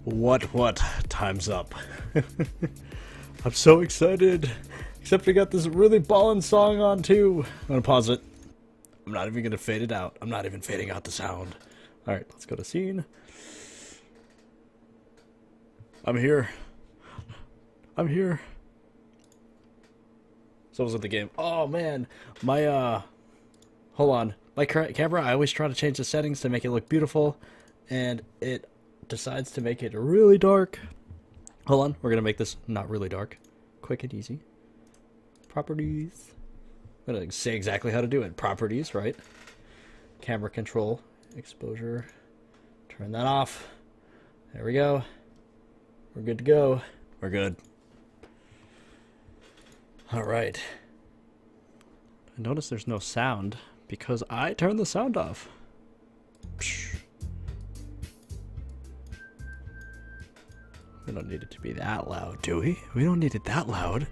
What? Time's up. I'm so excited. Except I got this really ballin' song on too. I'm gonna pause it. I'm not even gonna fade it out. I'm not even fading out the sound. Alright, let's go to scene. I'm here. So was with the game. Oh man, my hold on. My current camera, I always try to change the settings to make it look beautiful, and it decides to make it really dark. Hold on, we're gonna make this not really dark. Quick and easy. Properties. I'm gonna say exactly how to do it. Properties, right? Camera control, exposure. Turn that off. There we go. We're good to go. We're good. Alright. I notice there's no sound because I turned the sound off. Psh. We don't need it to be that loud, do we? We don't need it that loud.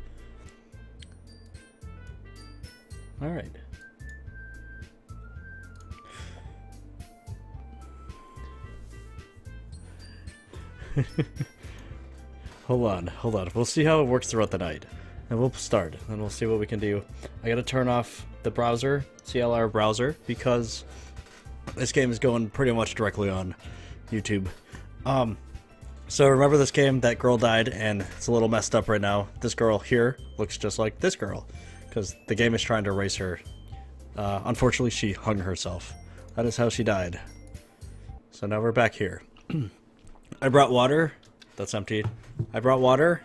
Alright. Hold on. We'll see how it works throughout the night. And we'll start, and we'll see what we can do. I gotta turn off the browser, CLR browser, because this game is going pretty much directly on YouTube. So remember this game, that girl died, and it's a little messed up right now. This girl here looks just like this girl, because the game is trying to erase her. Unfortunately, she hung herself. That is how she died. So now we're back here. I brought water. That's empty. I brought water,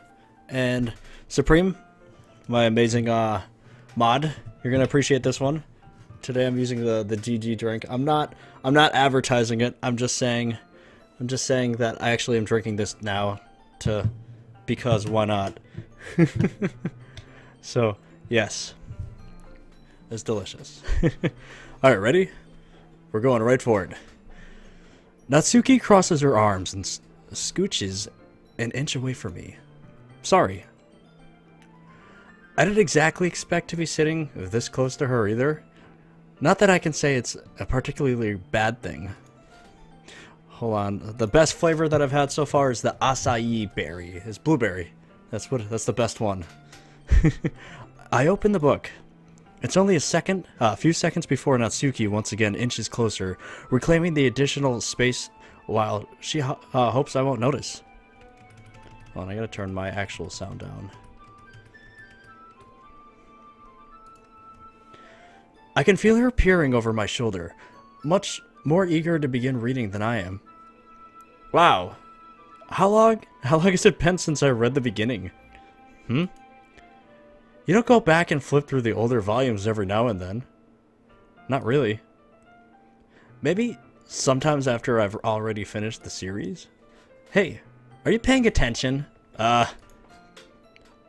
and Supreme, my amazing mod. You're gonna appreciate this one. Today I'm using the GG drink. I'm not advertising it. I'm just saying that I actually am drinking this now because why not? So, yes. It's delicious. All right, ready? We're going right for it. Natsuki crosses her arms and scooches an inch away from me. Sorry. I didn't exactly expect to be sitting this close to her either. Not that I can say it's a particularly bad thing. Hold on. The best flavor that I've had so far is the acai berry. It's blueberry. That's the best one. I opened the book. It's only a few seconds before Natsuki once again inches closer, reclaiming the additional space while she hopes I won't notice. Hold on, I gotta turn my actual sound down. I can feel her peering over my shoulder, much more eager to begin reading than I am. Wow. How long has it been since I read the beginning? You don't go back and flip through the older volumes every now and then. Not really. Maybe sometimes after I've already finished the series? Hey, are you paying attention? I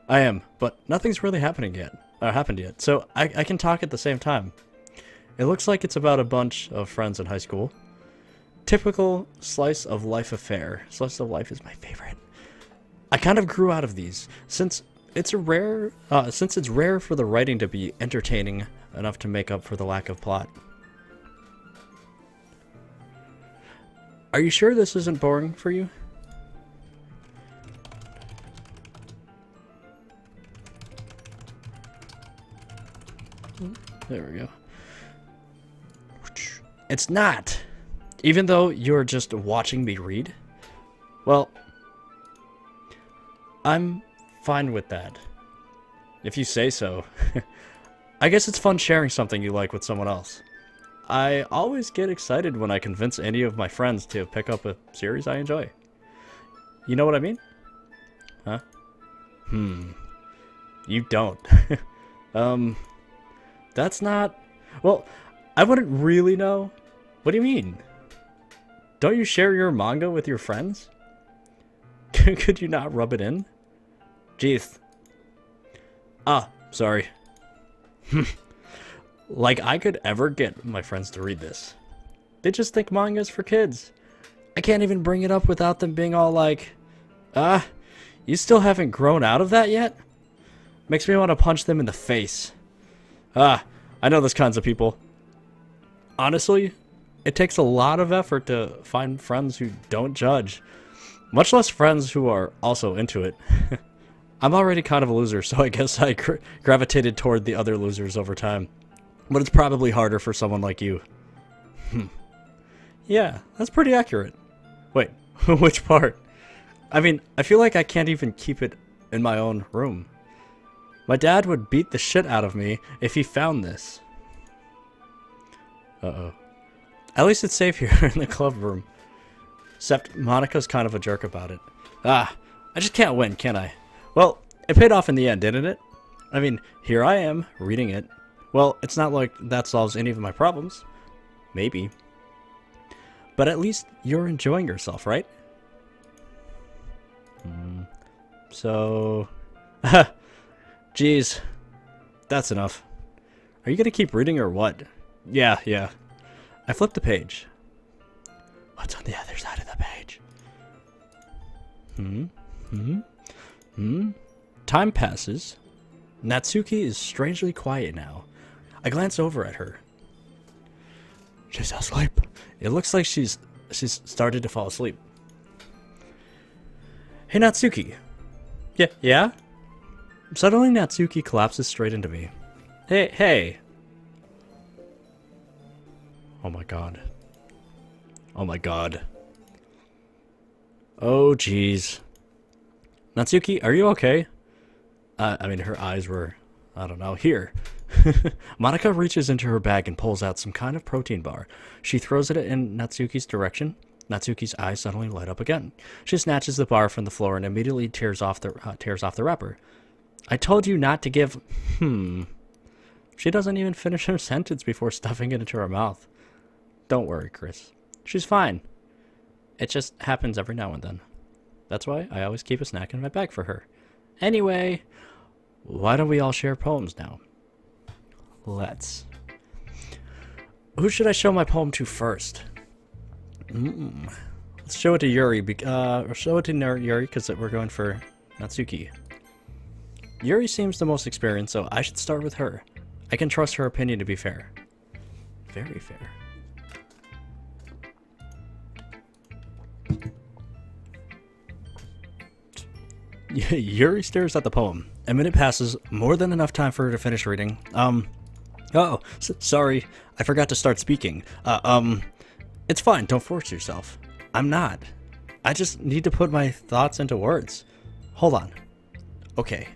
am, but nothing's really happened yet, so I can talk at the same time. It looks like it's about a bunch of friends in high school. Typical slice of life affair. Slice of life is my favorite. I kind of grew out of these, since it's rare for the writing to be entertaining enough to make up for the lack of plot. Are you sure this isn't boring for you? There we go. It's not. Even though you're just watching me read? Well, I'm fine with that. If you say so. I guess it's fun sharing something you like with someone else. I always get excited when I convince any of my friends to pick up a series I enjoy. You know what I mean? Huh? You don't. That's not... Well, I wouldn't really know. What do you mean? Don't you share your manga with your friends? Could you not rub it in? Jeez. Sorry. Like I could ever get my friends to read this. They just think manga's for kids. I can't even bring it up without them being all like, you still haven't grown out of that yet? Makes me want to punch them in the face. I know those kinds of people. Honestly, it takes a lot of effort to find friends who don't judge. Much less friends who are also into it. I'm already kind of a loser, so I guess I gravitated toward the other losers over time. But it's probably harder for someone like you. Yeah, that's pretty accurate. Wait, which part? I mean, I feel like I can't even keep it in my own room. My dad would beat the shit out of me if he found this. Uh-oh. At least it's safe here in the club room. Except Monica's kind of a jerk about it. I just can't win, can I? Well, it paid off in the end, didn't it? I mean, here I am, reading it. Well, it's not like that solves any of my problems. Maybe. But at least you're enjoying yourself, right? So... Jeez. That's enough. Are you gonna keep reading or what? Yeah. I flipped the page. What's on the other side of the page? Time passes. Natsuki is strangely quiet now. I glance over at her. She's asleep. It looks like she's started to fall asleep. Hey, Natsuki. Yeah? Suddenly, Natsuki collapses straight into me. Hey. Oh my god. Oh, jeez. Natsuki, are you okay? I mean, her eyes were, I don't know, here. Monica reaches into her bag and pulls out some kind of protein bar. She throws it in Natsuki's direction. Natsuki's eyes suddenly light up again. She snatches the bar from the floor and immediately tears off the wrapper. I told you not to give... She doesn't even finish her sentence before stuffing it into her mouth. Don't worry, Chris. She's fine. It just happens every now and then. That's why I always keep a snack in my bag for her. Anyway, why don't we all share poems now? Let's. Who should I show my poem to first? Let's show it to Yuri. Show it to Yuri because we're going for Natsuki. Yuri seems the most experienced, so I should start with her. I can trust her opinion to be fair. Very fair. Yuri stares at the poem. A minute passes, more than enough time for her to finish reading. Sorry, I forgot to start speaking. It's fine, don't force yourself. I'm not. I just need to put my thoughts into words. Hold on. Okay.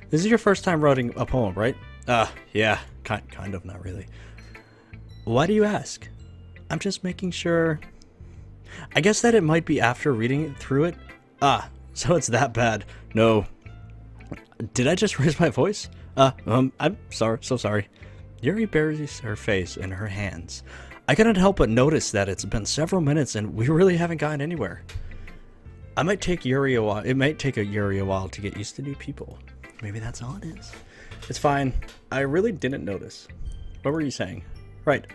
This is your first time writing a poem, right? Yeah, kind of, not really. Why do you ask? I'm just making sure... I guess that it might be after reading through it. So it's that bad. No. Did I just raise my voice? I'm so sorry. Yuri buries her face in her hands. I couldn't help but notice that it's been several minutes and we really haven't gotten anywhere. It might take Yuri a while to get used to new people. Maybe that's all it is. It's fine. I really didn't notice. What were you saying? Right.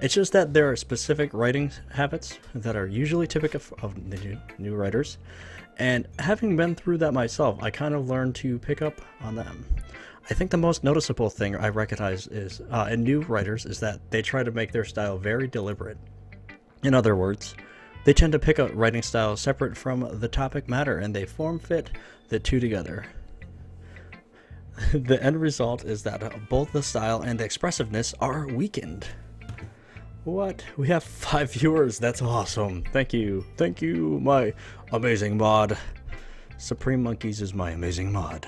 It's just that there are specific writing habits that are usually typical of the new writers. And having been through that myself, I kind of learned to pick up on them. I think the most noticeable thing I recognize is in new writers is that they try to make their style very deliberate. In other words, they tend to pick a writing style separate from the topic matter and they form-fit the two together. The end result is that both the style and the expressiveness are weakened. What? We have 5 viewers. That's awesome. Thank you. Thank you, my amazing mod. Supreme Monkeys is my amazing mod.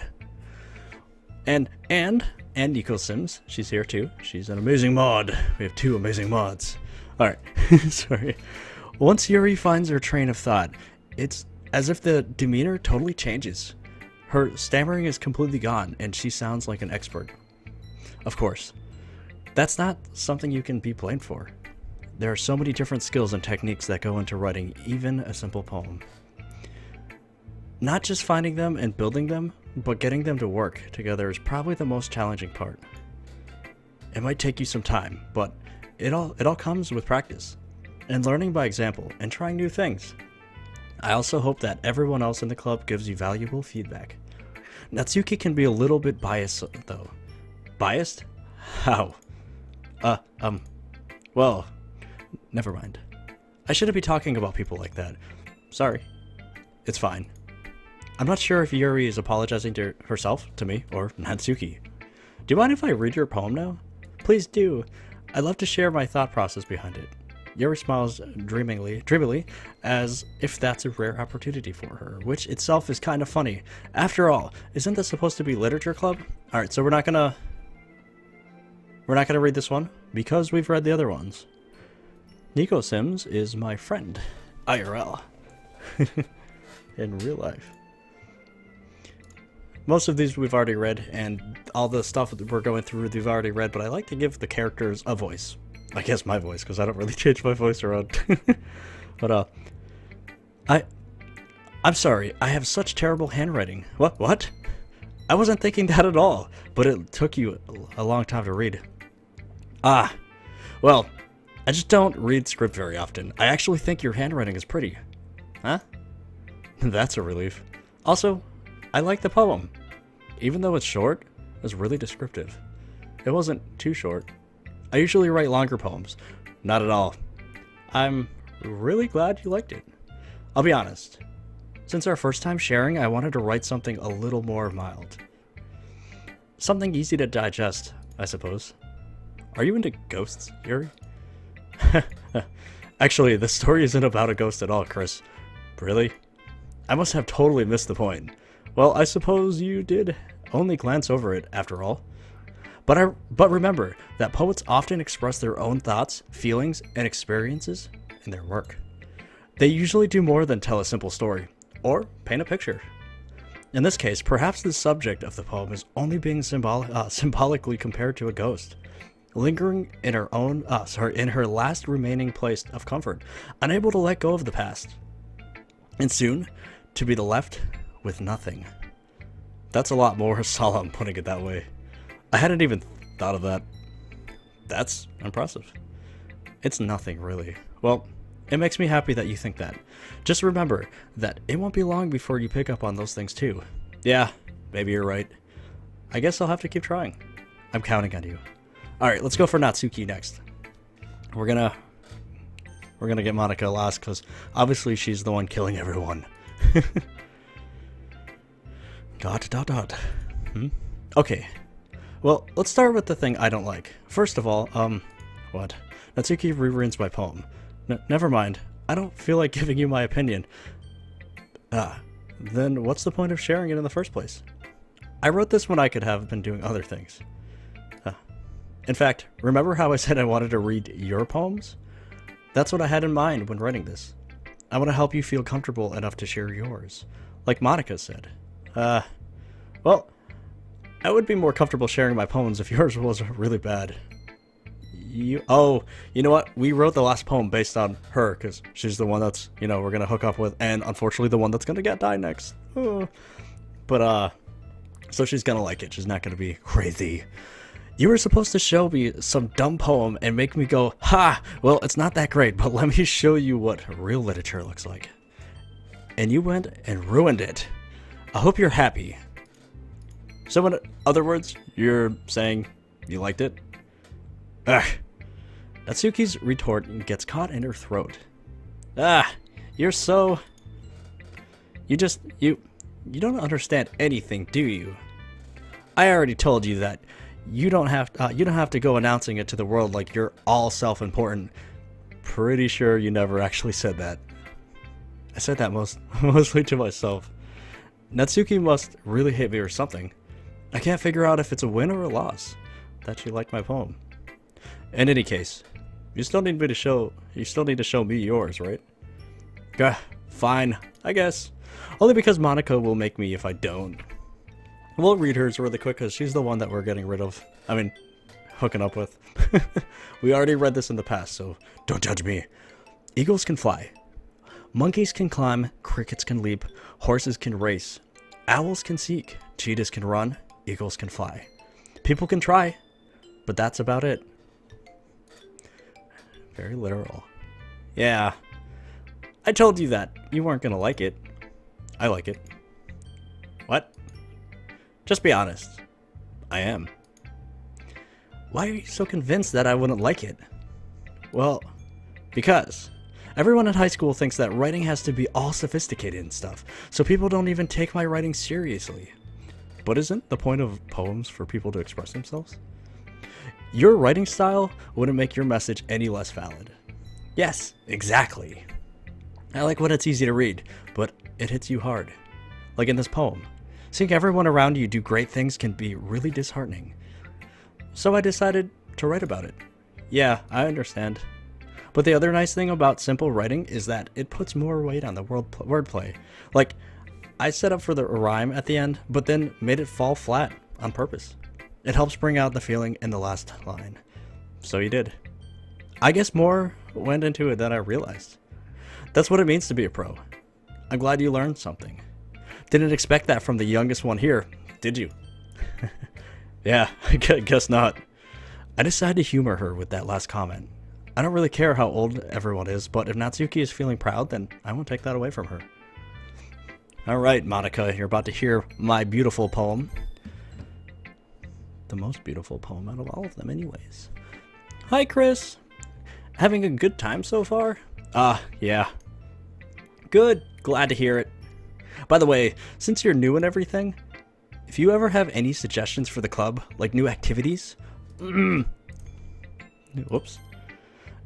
And Nico Sims, she's here too. She's an amazing mod. We have 2 amazing mods. Alright, sorry. Once Yuri finds her train of thought, it's as if the demeanor totally changes. Her stammering is completely gone, and she sounds like an expert. Of course, that's not something you can be blamed for. There are so many different skills and techniques that go into writing even a simple poem. Not just finding them and building them, but getting them to work together is probably the most challenging part. It might take you some time, but it all comes with practice, and learning by example, and trying new things. I also hope that everyone else in the club gives you valuable feedback. Natsuki can be a little bit biased, though. Biased? How? Well, never mind. I shouldn't be talking about people like that. Sorry. It's fine. I'm not sure if Yuri is apologizing to herself, to me, or Natsuki. Do you mind if I read your poem now? Please do. I'd love to share my thought process behind it. Yuri smiles dreamily, as if that's a rare opportunity for her, which itself is kind of funny. After all, isn't this supposed to be literature club? Alright, so we're not gonna read this one, because we've read the other ones. Nico Sims is my friend. IRL. In real life. Most of these we've already read, and all the stuff that we're going through we've already read, but I like to give the characters a voice. I guess my voice, because I don't really change my voice around. But, I'm sorry, I have such terrible handwriting. What? I wasn't thinking that at all, but it took you a long time to read. Well, I just don't read script very often. I actually think your handwriting is pretty. Huh? That's a relief. Also, I like the poem. Even though it's short, it's really descriptive. It wasn't too short. I usually write longer poems. Not at all. I'm really glad you liked it. I'll be honest. Since our first time sharing, I wanted to write something a little more mild. Something easy to digest, I suppose. Are you into ghosts, Yuri? Actually, the story isn't about a ghost at all, Chris. Really? I must have totally missed the point. Well, I suppose you did only glance over it, after all. But remember that poets often express their own thoughts, feelings, and experiences in their work. They usually do more than tell a simple story, or paint a picture. In this case, perhaps the subject of the poem is only being symbolically compared to a ghost, lingering in her last remaining place of comfort, unable to let go of the past, and soon to be left with nothing. That's a lot more solemn, putting it that way. I hadn't even thought of that. That's impressive. It's nothing, really. Well, it makes me happy that you think that. Just remember that it won't be long before you pick up on those things too. Yeah, maybe you're right. I guess I'll have to keep trying. I'm counting on you. Alright, let's go for Natsuki next. We're gonna get Monika last, because obviously she's the one killing everyone. Okay. Well, let's start with the thing I don't like. First of all, what? Natsuki rereads my poem. Never mind. I don't feel like giving you my opinion. Then what's the point of sharing it in the first place? I wrote this when I could have been doing other things. In fact, remember how I said I wanted to read your poems? That's what I had in mind when writing this. I want to help you feel comfortable enough to share yours. Like Monika said. Well, I would be more comfortable sharing my poems if yours was really bad. You know what? We wrote the last poem based on her, because she's the one that's, we're going to hook up with, and unfortunately the one that's going to die next. But, so she's going to like it. She's not going to be crazy. You were supposed to show me some dumb poem and make me go, ha! Well, it's not that great, but let me show you what real literature looks like. And you went and ruined it. I hope you're happy. So in other words, you're saying you liked it? Ugh. Natsuki's retort gets caught in her throat. You're so... You don't understand anything, do you? I already told you that you don't have to go announcing it to the world like you're all self-important. Pretty sure you never actually said that. I said that mostly to myself. Natsuki must really hate me or something. I can't figure out if it's a win or a loss that she liked my poem. In any case, you still need to show me yours, right? Fine, I guess. Only because Monika will make me if I don't. We'll read hers really quick because she's the one that we're getting rid of. I mean, hooking up with. We already read this in the past, so don't judge me. Eagles can fly. Monkeys can climb. Crickets can leap. Horses can race. Owls can seek. Cheetahs can run. Eagles can fly. People can try, but that's about it. Very literal. Yeah. I told you that. You weren't gonna like it. I like it. What? Just be honest. I am. Why are you so convinced that I wouldn't like it? Well, because Everyone in high school thinks that writing has to be all sophisticated and stuff, so people don't even take my writing seriously. But isn't the point of poems for people to express themselves? Your writing style wouldn't make your message any less valid. Yes, exactly. I like when it's easy to read, but it hits you hard. Like in this poem. Seeing everyone around you do great things can be really disheartening. So I decided to write about it. Yeah, I understand. But the other nice thing about simple writing is that it puts more weight on the wordplay. Like, I set up for the rhyme at the end, but then made it fall flat on purpose. It helps bring out the feeling in the last line. So you did. I guess more went into it than I realized. That's what it means to be a pro. I'm glad you learned something. Didn't expect that from the youngest one here, did you? Yeah, I guess not. I decided to humor her with that last comment. I don't really care how old everyone is, but if Natsuki is feeling proud, then I won't take that away from her. Alright, Monica, you're about to hear my beautiful poem. The most beautiful poem out of all of them anyways. Hi, Chris. Having a good time so far? Yeah. Good. Glad to hear it. By the way, since you're new and everything, if you ever have any suggestions for the club, like new activities... Whoops.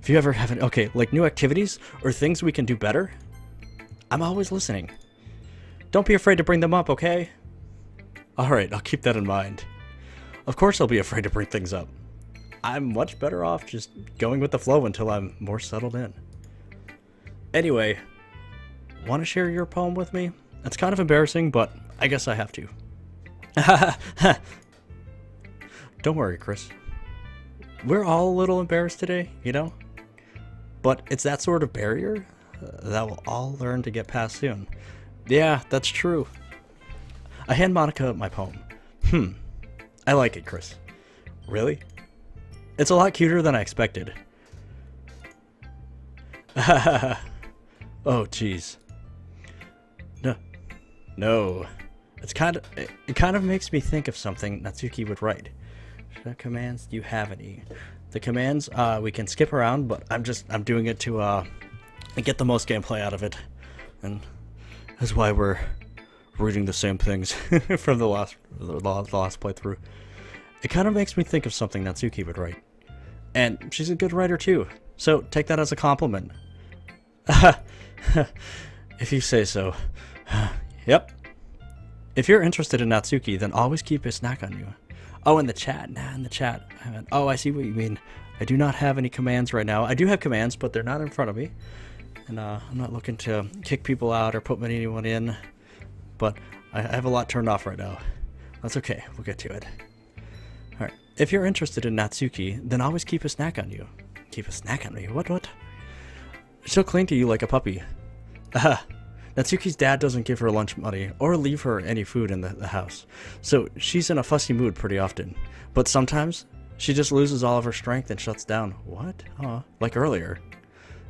If you ever have like new activities or things we can do better, I'm always listening. Don't be afraid to bring them up, okay? Alright, I'll keep that in mind. Of course I'll be afraid to bring things up. I'm much better off just going with the flow until I'm more settled in. Anyway, want to share your poem with me? It's kind of embarrassing, but I guess I have to. Don't worry, Chris. We're all a little embarrassed today, you know? But it's that sort of barrier that we'll all learn to get past soon. Yeah, that's true. I hand Monica my poem. I like it, Chris. Really? It's a lot cuter than I expected. Oh, jeez. No. It kind of makes me think of something Natsuki would write. What commands do you have any? The commands we can skip around, but I'm doing it to get the most gameplay out of it, and that's why we're reading the same things from the last playthrough. It kind of makes me think of something Natsuki would write, and she's a good writer too. So take that as a compliment. If you say so. Yep. If you're interested in Natsuki, then always keep a snack on you. Oh, in the chat. Nah, in the chat. Oh, I see what you mean. I do not have any commands right now. I do have commands, but they're not in front of me. And I'm not looking to kick people out or put anyone in. But I have a lot turned off right now. That's okay. We'll get to it. Alright. If you're interested in Natsuki, then always keep a snack on you. Keep a snack on me? What? She'll cling to you like a puppy. Natsuki's dad doesn't give her lunch money or leave her any food in the house, so she's in a fussy mood pretty often. But sometimes, she just loses all of her strength and shuts down. What? Like earlier.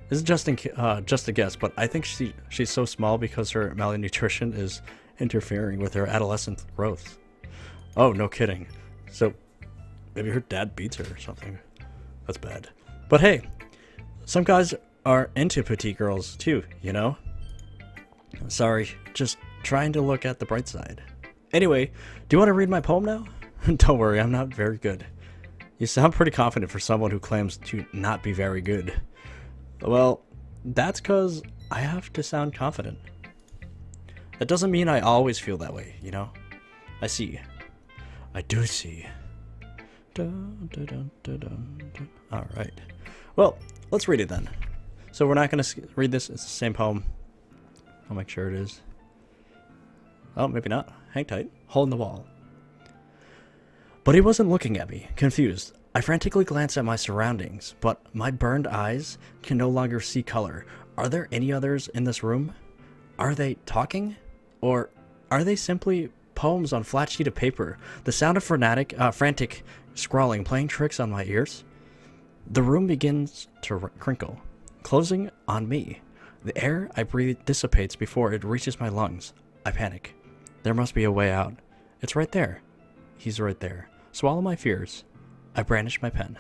This is just a guess, but I think she's so small because her malnutrition is interfering with her adolescent growth. Oh, no kidding. So, maybe her dad beats her or something. That's bad. But hey, some guys are into petite girls too, you know? Sorry, just trying to look at the bright side. Anyway, do you want to read my poem now? Don't worry, I'm not very good. You sound pretty confident for someone who claims to not be very good. Well, that's because I have to sound confident. That doesn't mean I always feel that way, you know? I see. I do see. Alright. Well, let's read it then. So we're not going to read this. It's the same poem. I'll make sure it is. Oh, maybe not. Hang tight. Hole in the wall. But he wasn't looking at me, confused. I frantically glanced at my surroundings, but my burned eyes can no longer see color. Are there any others in this room? Are they talking? Or are they simply poems on flat sheet of paper? The sound of frantic scrawling playing tricks on my ears? The room begins to crinkle, closing on me. The air I breathe dissipates before it reaches my lungs. I panic. There must be a way out. It's right there. He's right there. Swallow my fears. I brandish my pen.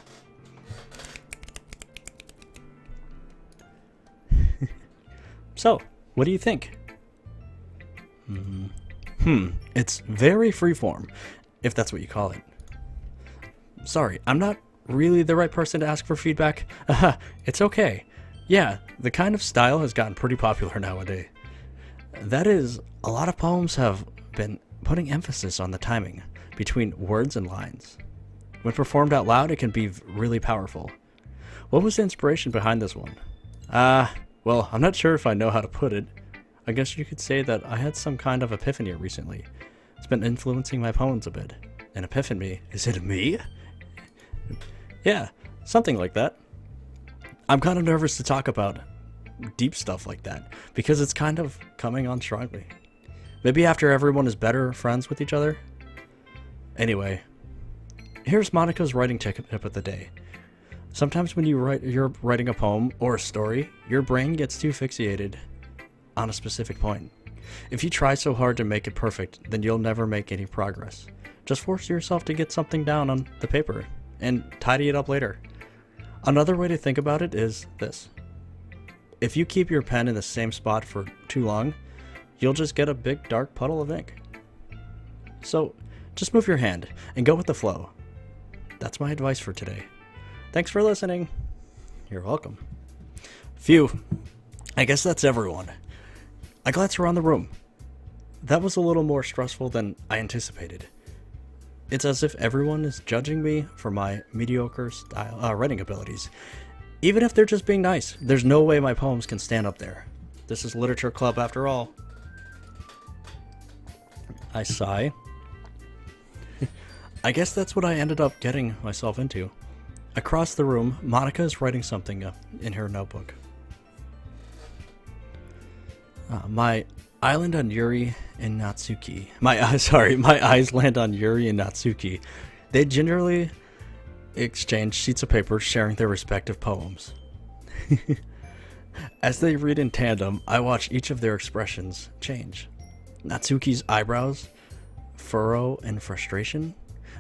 So, what do you think? It's very freeform, if that's what you call it. Sorry, I'm not really the right person to ask for feedback. It's okay. Yeah, the kind of style has gotten pretty popular nowadays. That is, a lot of poems have been putting emphasis on the timing between words and lines. When performed out loud, it can be really powerful. What was the inspiration behind this one? Well, I'm not sure if I know how to put it. I guess you could say that I had some kind of epiphany recently. It's been influencing my poems a bit. An epiphany? Is it me? Yeah, something like that. I'm kind of nervous to talk about deep stuff like that, because it's kind of coming on strongly. Maybe after everyone is better friends with each other? Anyway, here's Monica's writing tip of the day. Sometimes when you're writing a poem or a story, your brain gets too fixated on a specific point. If you try so hard to make it perfect, then you'll never make any progress. Just force yourself to get something down on the paper and tidy it up later. Another way to think about it is this. If you keep your pen in the same spot for too long, you'll just get a big dark puddle of ink. So, just move your hand and go with the flow. That's my advice for today. Thanks for listening. You're welcome. Phew. I guess that's everyone. I glance around the room. That was a little more stressful than I anticipated. It's as if everyone is judging me for my mediocre writing abilities. Even if they're just being nice, there's no way my poems can stand up there. This is literature club after all. I sigh. I guess that's what I ended up getting myself into. Across the room, Monica is writing something in her notebook. My island on Yuri and Natsuki. My eyes land on Yuri and Natsuki. They gingerly exchange sheets of paper, sharing their respective poems. As they read in tandem, I watch each of their expressions change. Natsuki's eyebrows furrow in frustration.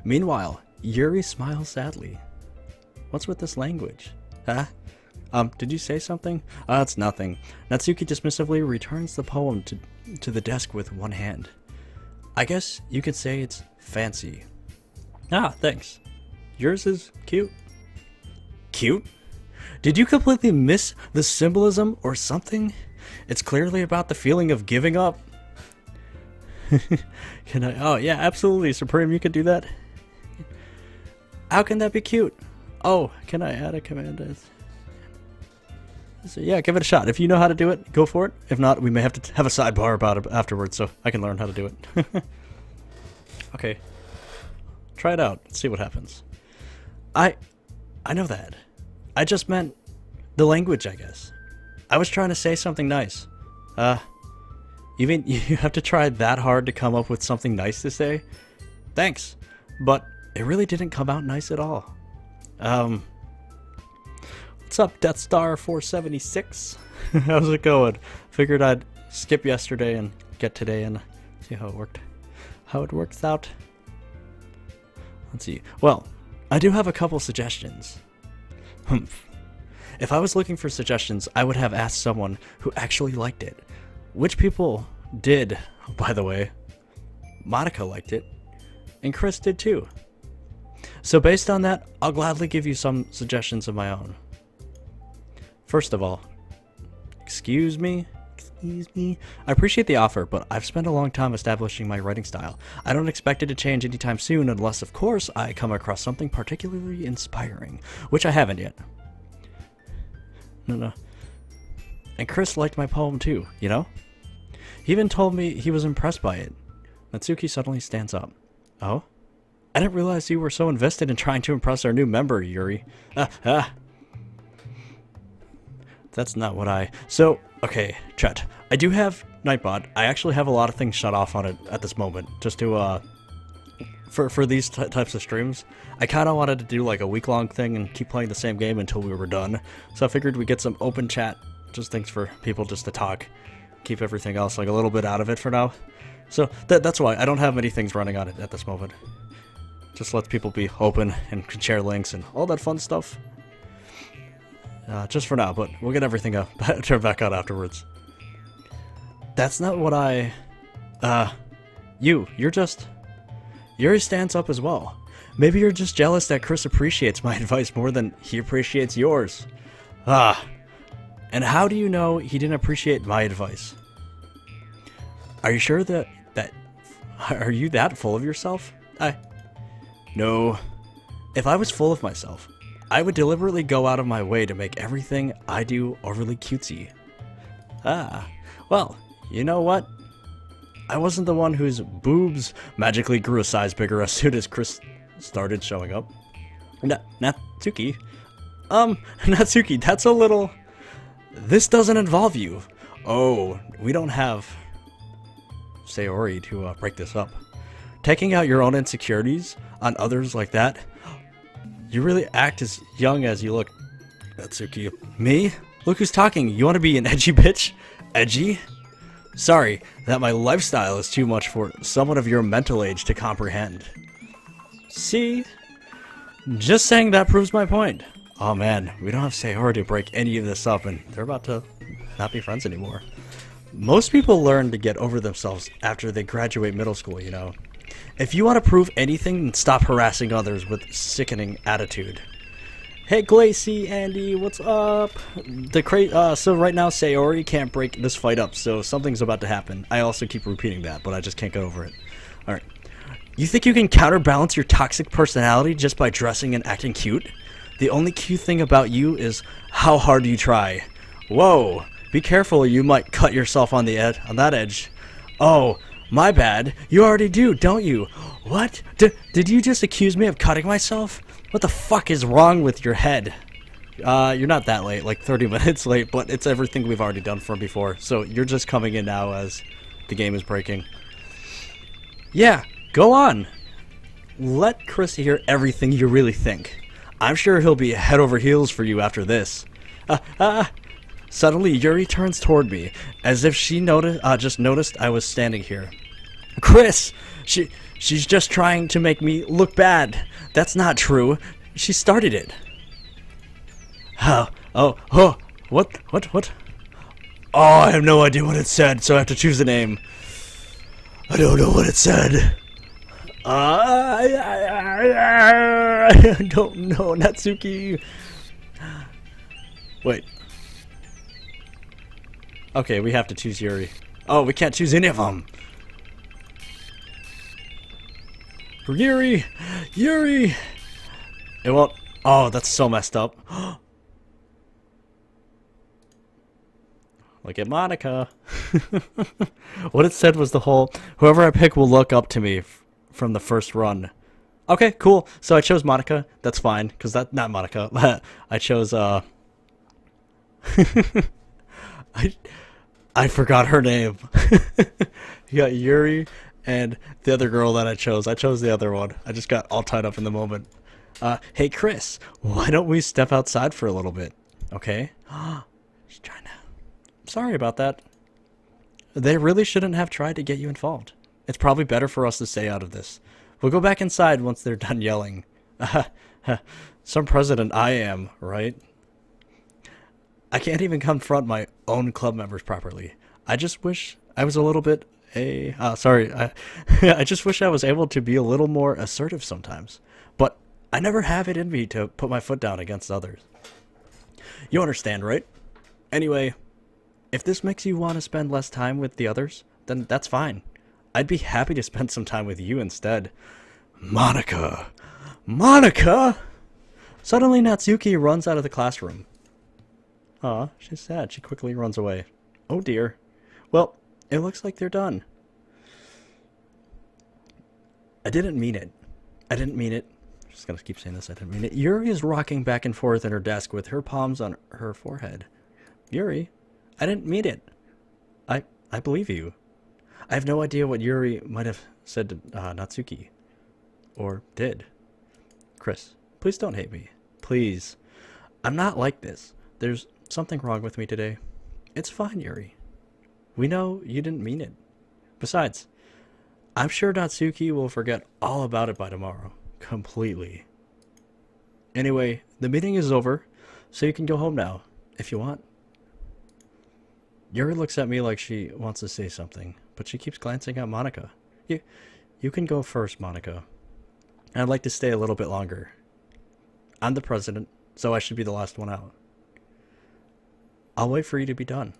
Meanwhile, Yuri smiles sadly. What's with this language? Huh? Did you say something? It's nothing. Natsuki dismissively returns the poem to the desk with one hand. I guess you could say it's fancy. Ah, thanks. Yours is cute. Cute? Did you completely miss the symbolism or something? It's clearly about the feeling of giving up. Can I? Oh, yeah, absolutely. Supreme, you could do that. How can that be cute? Oh, can I add a command? So yeah, give it a shot. If you know how to do it, go for it. If not, we may have to have a sidebar about it afterwards so I can learn how to do it. Okay. Try it out. See what happens. I know that. I just meant the language, I guess. I was trying to say something nice. Even you have to try that hard to come up with something nice to say? Thanks. But it really didn't come out nice at all. What's up, Death Star 476? How's it going? Figured I'd skip yesterday and get today and see how it worked. How it works out. Let's see. Well, I do have a couple suggestions. If I was looking for suggestions, I would have asked someone who actually liked it. Which people did, by the way. Monica liked it, and Chris did too. So based on that, I'll gladly give you some suggestions of my own. First of all, excuse me. I appreciate the offer, but I've spent a long time establishing my writing style. I don't expect it to change anytime soon unless, of course, I come across something particularly inspiring, which I haven't yet. No. And Chris liked my poem too, you know? He even told me he was impressed by it. Natsuki suddenly stands up. Oh? I didn't realize you were so invested in trying to impress our new member, Yuri. That's not what I... So, okay, chat. I do have Nightbot. I actually have a lot of things shut off on it at this moment, just to, for these types of streams. I kind of wanted to do like a week-long thing and keep playing the same game until we were done. So I figured we'd get some open chat, just things for people just to talk. Keep everything else like a little bit out of it for now. So that's why I don't have many things running on it at this moment. Just lets people be open and can share links and all that fun stuff. Just for now, but we'll get everything up, turned back on afterwards. That's not what I... You're just... Yuri stands up as well. Maybe you're just jealous that Chris appreciates my advice more than he appreciates yours. And how do you know he didn't appreciate my advice? Are you sure that are you that full of yourself? No. If I was full of myself, I would deliberately go out of my way to make everything I do overly cutesy. Well, you know what? I wasn't the one whose boobs magically grew a size bigger as soon as Chris started showing up. Natsuki? Natsuki, that's a little... This doesn't involve you. Oh, we don't have Sayori to break this up. Taking out your own insecurities on others like that? You really act as young as you look, Natsuki. Me? Look who's talking. You want to be an edgy bitch? Edgy? Sorry, that my lifestyle is too much for someone of your mental age to comprehend. See? Just saying that proves my point. Oh man, we don't have Sayori to break any of this up, and they're about to not be friends anymore. Most people learn to get over themselves after they graduate middle school, you know. If you want to prove anything, then stop harassing others with sickening attitude. Hey Glacy, Andy, what's up? So right now Sayori can't break this fight up, so something's about to happen. I also keep repeating that, but I just can't get over it. Alright. You think you can counterbalance your toxic personality just by dressing and acting cute? The only cute thing about you is how hard you try. Whoa, be careful or you might cut yourself on that edge. Oh, my bad. You already do, don't you? What? Did you just accuse me of cutting myself? What the fuck is wrong with your head? You're not that late, like 30 minutes late, but it's everything we've already done from before. So you're just coming in now as the game is breaking. Yeah, go on. Let Chris hear everything you really think. I'm sure he'll be head over heels for you after this. Suddenly, Yuri turns toward me, as if she just noticed I was standing here. Chris! She's just trying to make me look bad. That's not true. She started it. What? Oh, I have no idea what it said, so I have to choose a name. I don't know what it said. I don't know, Natsuki. Wait. Okay, we have to choose Yuri. Oh, we can't choose any of them. Yuri! Yuri! It won't... Oh, that's so messed up. Look at Monica. What it said was the whole... Whoever I pick will look up to me from the first run. Okay, cool. So I chose Monica. That's fine, because that's not Monica. I chose, I forgot her name. You got Yuri and the other girl that I chose. I chose the other one. I just got all tied up in the moment. Hey Chris, why don't we step outside for a little bit? Okay? She's trying to... Sorry about that. They really shouldn't have tried to get you involved. It's probably better for us to stay out of this. We'll go back inside once they're done yelling. Some president I am, right? I can't even confront my own club members properly. I just wish I was a little bit I just wish I was able to be a little more assertive sometimes. But I never have it in me to put my foot down against others. You understand, right? Anyway, if this makes you want to spend less time with the others, then that's fine. I'd be happy to spend some time with you instead. Monica! Monica! Suddenly Natsuki runs out of the classroom. Aw, she's sad. She quickly runs away. Oh dear. Well, it looks like they're done. I didn't mean it. I didn't mean it. I'm just gonna keep saying this. I didn't mean it. Yuri is rocking back and forth in her desk with her palms on her forehead. Yuri, I didn't mean it. I believe you. I have no idea what Yuri might have said to Natsuki. Or did. Chris, please don't hate me. Please. I'm not like this. There's something wrong with me today. It's fine, Yuri. We know you didn't mean it. Besides, I'm sure Natsuki will forget all about it by tomorrow. Completely. Anyway, the meeting is over, so you can go home now, if you want. Yuri looks at me like she wants to say something, but she keeps glancing at Monica. You can go first, Monica. I'd like to stay a little bit longer. I'm the president, so I should be the last one out. I'll wait for you to be done.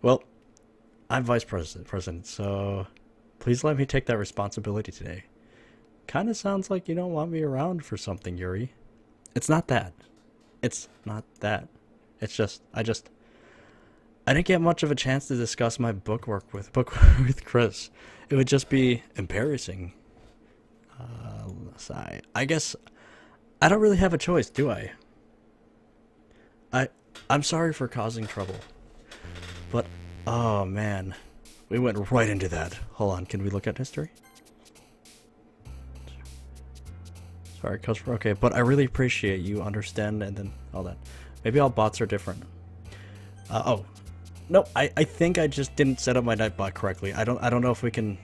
Well, I'm vice president, so please let me take that responsibility today. Kinda sounds like you don't want me around for something, Yuri. It's not that. It's not that. It's just, I didn't get much of a chance to discuss my book with Chris. It would just be embarrassing. Sigh. I guess I don't really have a choice, do I? I'm sorry for causing trouble. But, oh man. We went right into that. Hold on, can we look at history? Sorry, okay, but I really appreciate you understand and then all that. Maybe all bots are different. Oh. No, I think I just didn't set up my Nightbot correctly. I don't know if we can...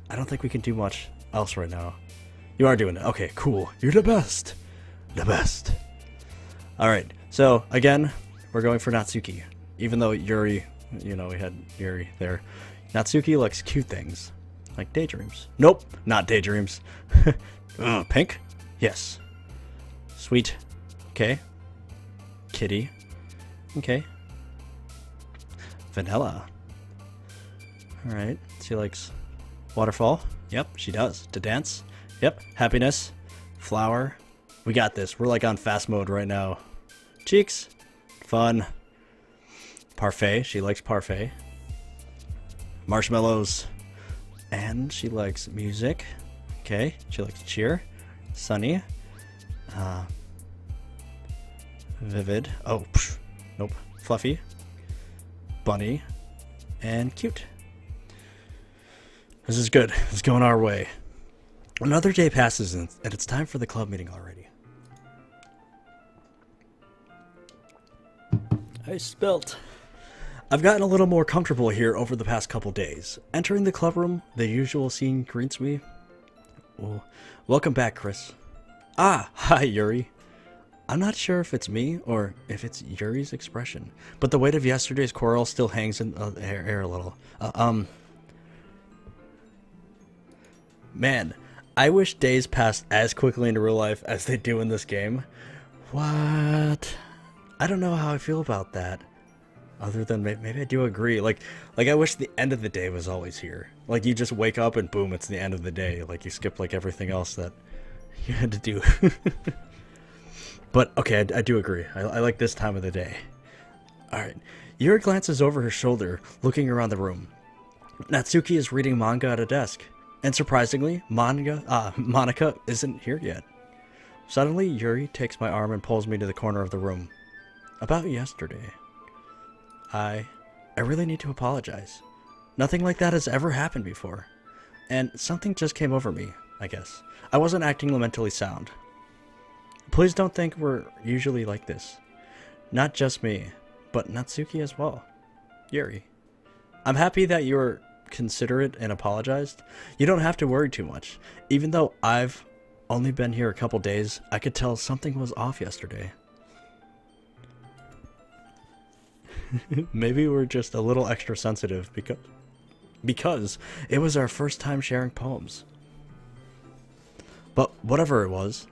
I don't think we can do much else right now. You are doing it. Okay, cool. You're the best. The best. Alright, so, again, we're going for Natsuki. Even though Yuri, you know, we had Yuri there. Natsuki likes cute things. Like daydreams. Nope, not daydreams. Pink? Yes. Sweet. Okay. Kitty. Okay. Vanilla. Alright, she likes waterfall. Yep, she does. To dance. Yep, happiness. Flower. We got this. We're like on fast mode right now. Cheeks. Fun. Parfait. She likes parfait. Marshmallows. And she likes music. Okay, she likes cheer. Sunny. Vivid. Oh, psh, nope. Fluffy. Bunny. And cute. This is good. It's going our way. Another day passes and it's time for the club meeting already. I spilt. I've gotten a little more comfortable here over the past couple days. Entering the club room, the usual scene greets me. Well, welcome back, Chris. Ah, hi, Yuri. I'm not sure if it's me or if it's Yuri's expression, but the weight of yesterday's quarrel still hangs in the air a little. Man, I wish days passed as quickly in real life as they do in this game. What? I don't know how I feel about that. Other than maybe I do agree. Like I wish the end of the day was always here. Like you just wake up and boom, it's the end of the day. Like you skip like everything else that you had to do. But okay, I do agree. I like this time of the day. Alright. Yuri glances over her shoulder, looking around the room. Natsuki is reading manga at a desk. And surprisingly, Monica isn't here yet. Suddenly, Yuri takes my arm and pulls me to the corner of the room. About yesterday. I really need to apologize. Nothing like that has ever happened before. And something just came over me, I guess. I wasn't acting mentally sound. Please don't think we're usually like this. Not just me, but Natsuki as well. Yuri. I'm happy that you're considerate and apologized. You don't have to worry too much. Even though I've only been here a couple days, I could tell something was off yesterday. Maybe we're just a little extra sensitive because it was our first time sharing poems. But whatever it was,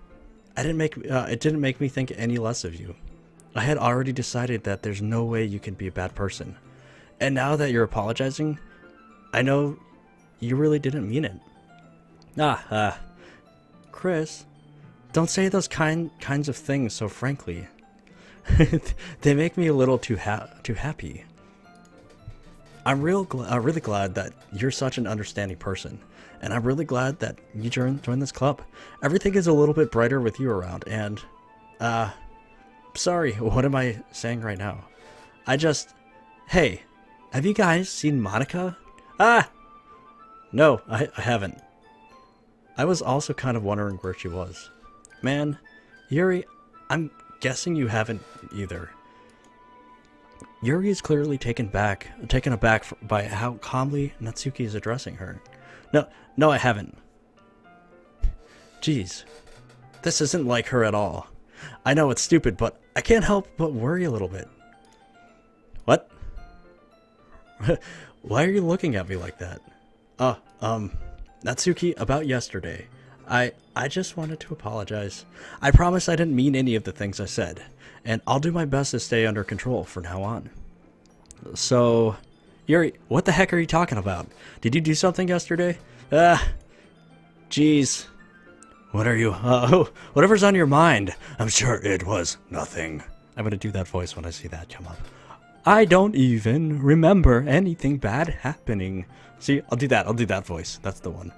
it didn't make me think any less of you. I had already decided that there's no way you can be a bad person. And now that you're apologizing, I know you really didn't mean it. Chris, don't say those kinds of things so frankly. They make me a little too happy. I'm really glad that you're such an understanding person, and I'm really glad that you joined this club. Everything is a little bit brighter with you around, and sorry, what am I saying right now? Hey, have you guys seen Monica? No, I haven't. I was also kind of wondering where she was. Man, Yuri, I'm guessing you haven't either. Yuri is clearly taken aback by how calmly Natsuki is addressing her. No, I haven't. Jeez, this isn't like her at all. I know it's stupid, but I can't help but worry a little bit. What? Why are you looking at me like that? Natsuki, about yesterday. I just wanted to apologize. I promise I didn't mean any of the things I said, and I'll do my best to stay under control from now on. So, Yuri, what the heck are you talking about? Did you do something yesterday? Jeez. What are you, whatever's on your mind. I'm sure it was nothing. I'm gonna do that voice when I see that come up. I don't even remember anything bad happening. See, I'll do that voice. That's the one.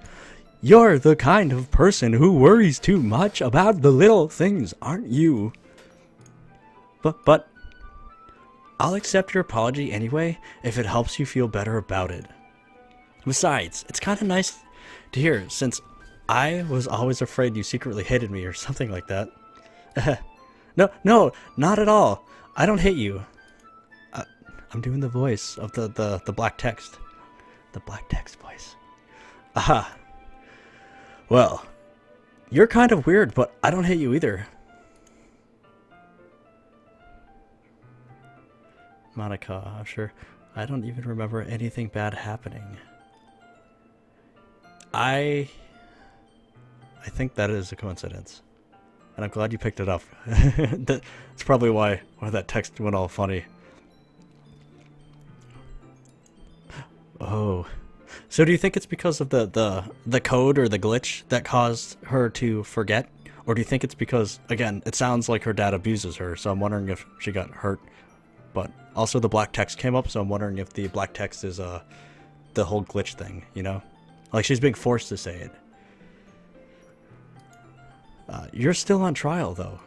You're the kind of person who worries too much about the little things, aren't you? But, I'll accept your apology anyway if it helps you feel better about it. Besides, it's kind of nice to hear since I was always afraid you secretly hated me or something like that. No, not at all. I don't hate you. I'm doing the voice of the black text. The black text voice. Aha. Well, you're kind of weird, but I don't hate you either. Monica, I'm sure I don't even remember anything bad happening. I think that is a coincidence. And I'm glad you picked it up. That's probably why that text went all funny. Oh. So do you think it's because of the code or the glitch that caused her to forget? Or do you think it's because, again, it sounds like her dad abuses her, so I'm wondering if she got hurt. But also the black text came up, so I'm wondering if the black text is the whole glitch thing, you know? Like she's being forced to say it. You're still on trial, though.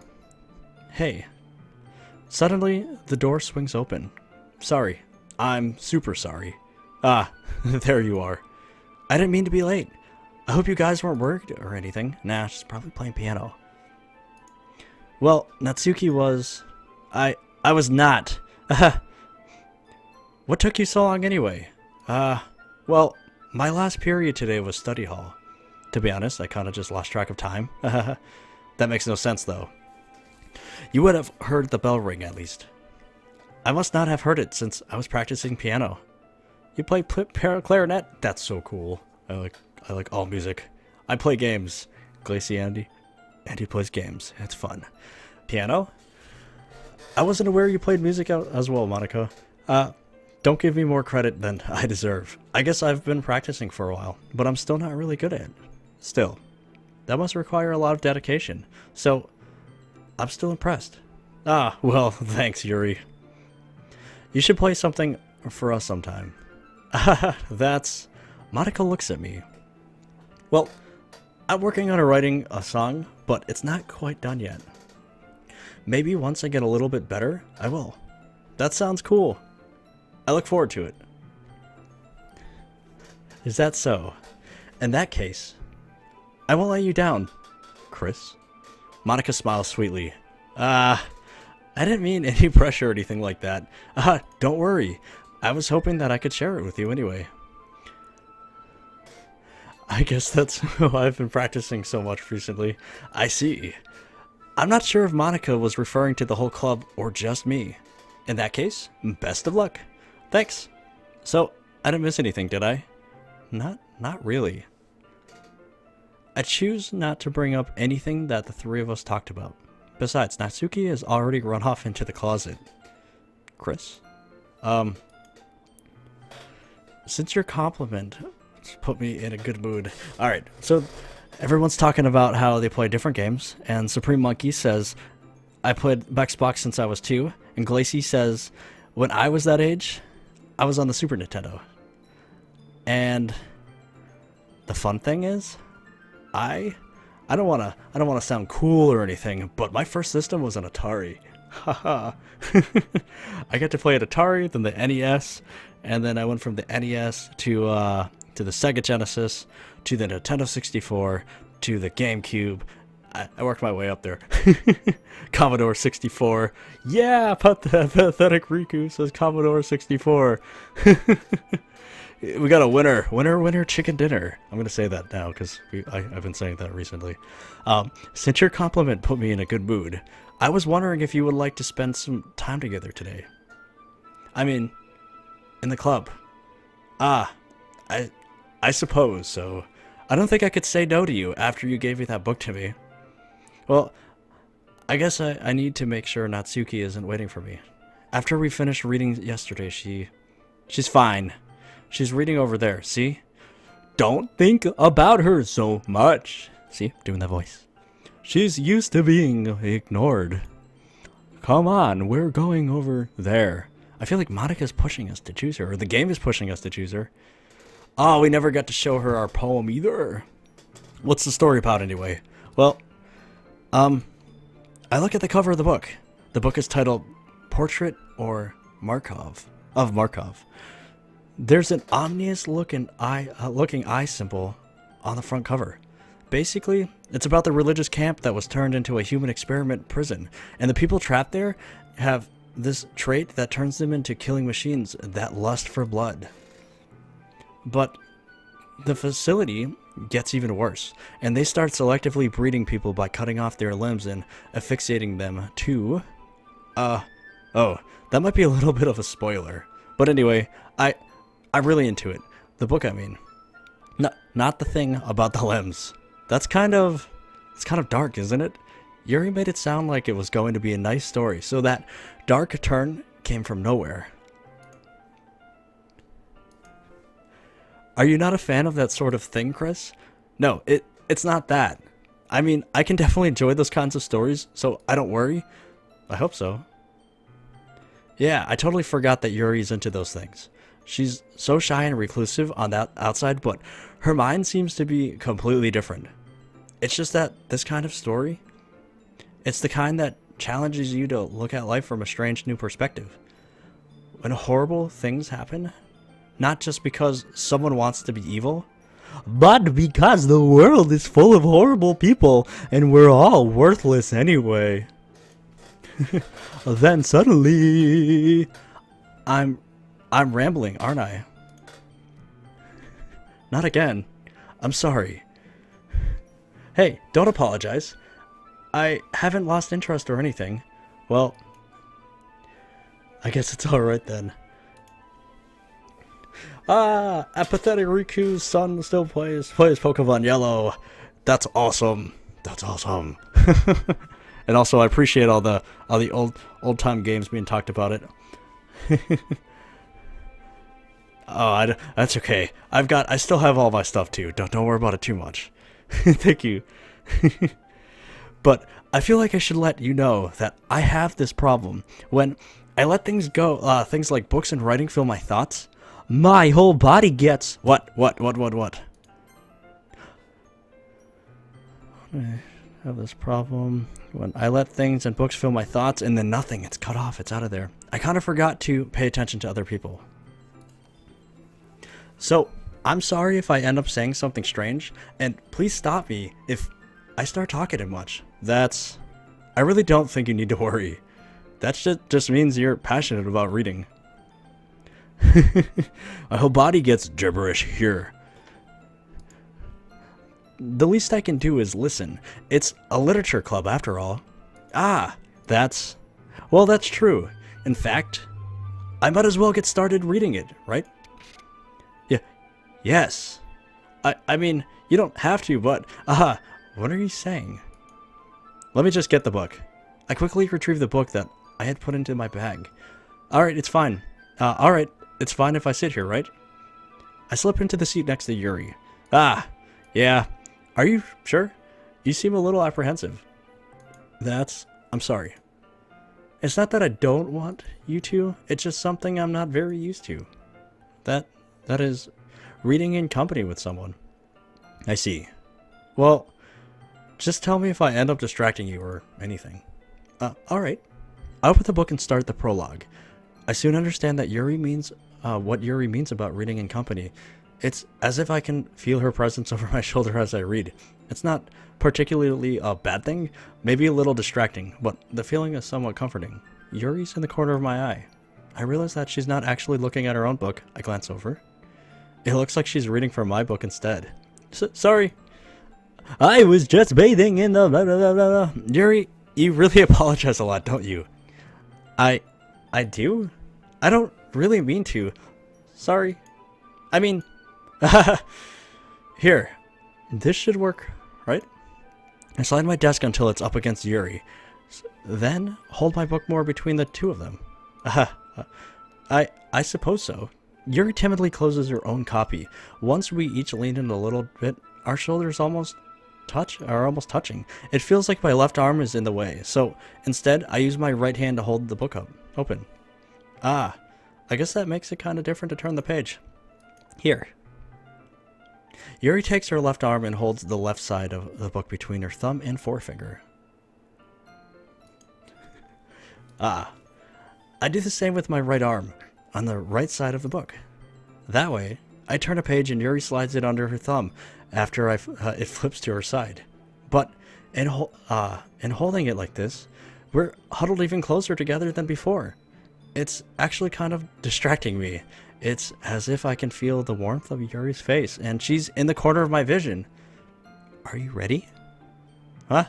Hey. Suddenly, the door swings open. Sorry. I'm super sorry. Ah, there you are. I didn't mean to be late. I hope you guys weren't worried or anything. Nah, she's probably playing piano. Well, Natsuki was... I was not. What took you so long anyway? Well, my last period today was study hall. To be honest, I kind of just lost track of time. That makes no sense, though. You would have heard the bell ring, at least. I must not have heard it since I was practicing piano. You play clarinet? That's so cool. I like all music. I play games. Glacy Andy plays games. It's fun. Piano? I wasn't aware you played music as well, Monica. Don't give me more credit than I deserve. I guess I've been practicing for a while, but I'm still not really good at it. Still, that must require a lot of dedication. So, I'm still impressed. Ah, well, thanks, Yuri. You should play something for us sometime. That's... Monica looks at me. Well, I'm working on writing a song, but it's not quite done yet. Maybe once I get a little bit better, I will. That sounds cool. I look forward to it. Is that so? In that case, I won't let you down, Chris. Monica smiles sweetly. I didn't mean any pressure or anything like that. Don't worry. I was hoping that I could share it with you anyway. I guess that's why I've been practicing so much recently. I see. I'm not sure if Monica was referring to the whole club or just me. In that case, best of luck. Thanks. So, I didn't miss anything, did I? Not really. I choose not to bring up anything that the three of us talked about. Besides, Natsuki has already run off into the closet. Chris? Since your compliment put me in a good mood. Alright, so everyone's talking about how they play different games, and Supreme Monkey says, I played Xbox since I was 2, and Glacy says, when I was that age, I was on the Super Nintendo. And the fun thing is, I don't wanna sound cool or anything, but my first system was an Atari. Haha. I got to play at Atari, then the NES, and then I went from the NES to the Sega Genesis, to the Nintendo 64, to the GameCube. I worked my way up there. Commodore 64. Yeah, pathetic Riku says Commodore 64. We got a winner. Winner, chicken dinner. I'm going to say that now because I've been saying that recently. Since your compliment put me in a good mood, I was wondering if you would like to spend some time together today. I mean, in the club. I suppose so. I don't think I could say no to you after you gave me that book to me. Well, I guess I need to make sure Natsuki isn't waiting for me. After we finished reading yesterday, she's fine. She's reading over there, see? Don't think about her so much. See, doing that voice. She's used to being ignored. Come on, we're going over there. I feel like Monika's pushing us to choose her, or the game is pushing us to choose her. Oh, we never got to show her our poem either. What's the story about anyway? Well, I look at the cover of the book. The book is titled Portrait or Markov of Markov. There's an ominous looking eye symbol on the front cover. Basically, it's about the religious camp that was turned into a human experiment prison, and the people trapped there have this trait that turns them into killing machines that lust for blood. But the facility gets even worse, and they start selectively breeding people by cutting off their limbs and asphyxiating them to... oh, that might be a little bit of a spoiler. But anyway, I'm really into it. The book, I mean. Not the thing about the limbs. It's kind of dark, isn't it? Yuri made it sound like it was going to be a nice story, so that dark turn came from nowhere. Are you not a fan of that sort of thing, Chris? No, it's not that. I mean, I can definitely enjoy those kinds of stories, so I don't worry. I hope so. Yeah, I totally forgot that Yuri's into those things. She's so shy and reclusive on that outside, but her mind seems to be completely different. It's just that this kind of story, it's the kind that challenges you to look at life from a strange new perspective. When horrible things happen, not just because someone wants to be evil, but because the world is full of horrible people and we're all worthless anyway. Then suddenly, I'm rambling, aren't I? Not again. I'm sorry. Hey, don't apologize. I haven't lost interest or anything. Well, I guess it's alright then. Apathetic Riku's son still plays Pokemon Yellow. That's awesome. That's awesome. And also, I appreciate all the old time games being talked about it. That's okay. I still have all my stuff too. Don't worry about it too much. Thank you. But I feel like I should let you know that I have this problem. When I let things go, things like books and writing fill my thoughts, my whole body gets... What? I have this problem. When I let things and books fill my thoughts and then nothing, it's cut off, it's out of there. I kind of forgot to pay attention to other people. So, I'm sorry if I end up saying something strange, and please stop me if I start talking too much. I really don't think you need to worry. That shit just means you're passionate about reading. My whole body gets gibberish here. The least I can do is listen. It's a literature club after all. That's true. In fact, I might as well get started reading it, right? Yeah. Yes. I mean, you don't have to, but what are you saying? Let me just get the book. I quickly retrieved the book that I had put into my bag. Alright, it's fine. Alright, it's fine if I sit here, right? I slip into the seat next to Yuri. Yeah. Are you sure? You seem a little apprehensive. I'm sorry. It's not that I don't want you to, it's just something I'm not very used to. That is reading in company with someone. I see. Well, just tell me if I end up distracting you or anything. Alright. I open the book and start the prologue. I soon understand that Yuri means what Yuri means about reading in company. It's as if I can feel her presence over my shoulder as I read. It's not particularly a bad thing, maybe a little distracting, but the feeling is somewhat comforting. Yuri's in the corner of my eye. I realize that she's not actually looking at her own book. I glance over. It looks like she's reading from my book instead. Sorry. I was just bathing in the blah, blah, blah, blah. Yuri, you really apologize a lot, don't you? I do? I don't really mean to. Sorry. I mean, here. This should work, right? I slide my desk until it's up against Yuri. Then hold my book more between the two of them. I suppose so. Yuri timidly closes her own copy. Once we each lean in a little bit, our shoulders almost touching. It feels like my left arm is in the way, so instead I use my right hand to hold the book open. Ah, I guess that makes it kind of different to turn the page. Here. Yuri takes her left arm and holds the left side of the book between her thumb and forefinger. Ah, I do the same with my right arm, on the right side of the book. That way, I turn a page and Yuri slides it under her thumb after it flips to her side. But in holding it like this, we're huddled even closer together than before. It's actually kind of distracting me. It's as if I can feel the warmth of Yuri's face, and she's in the corner of my vision. Are you ready? Huh?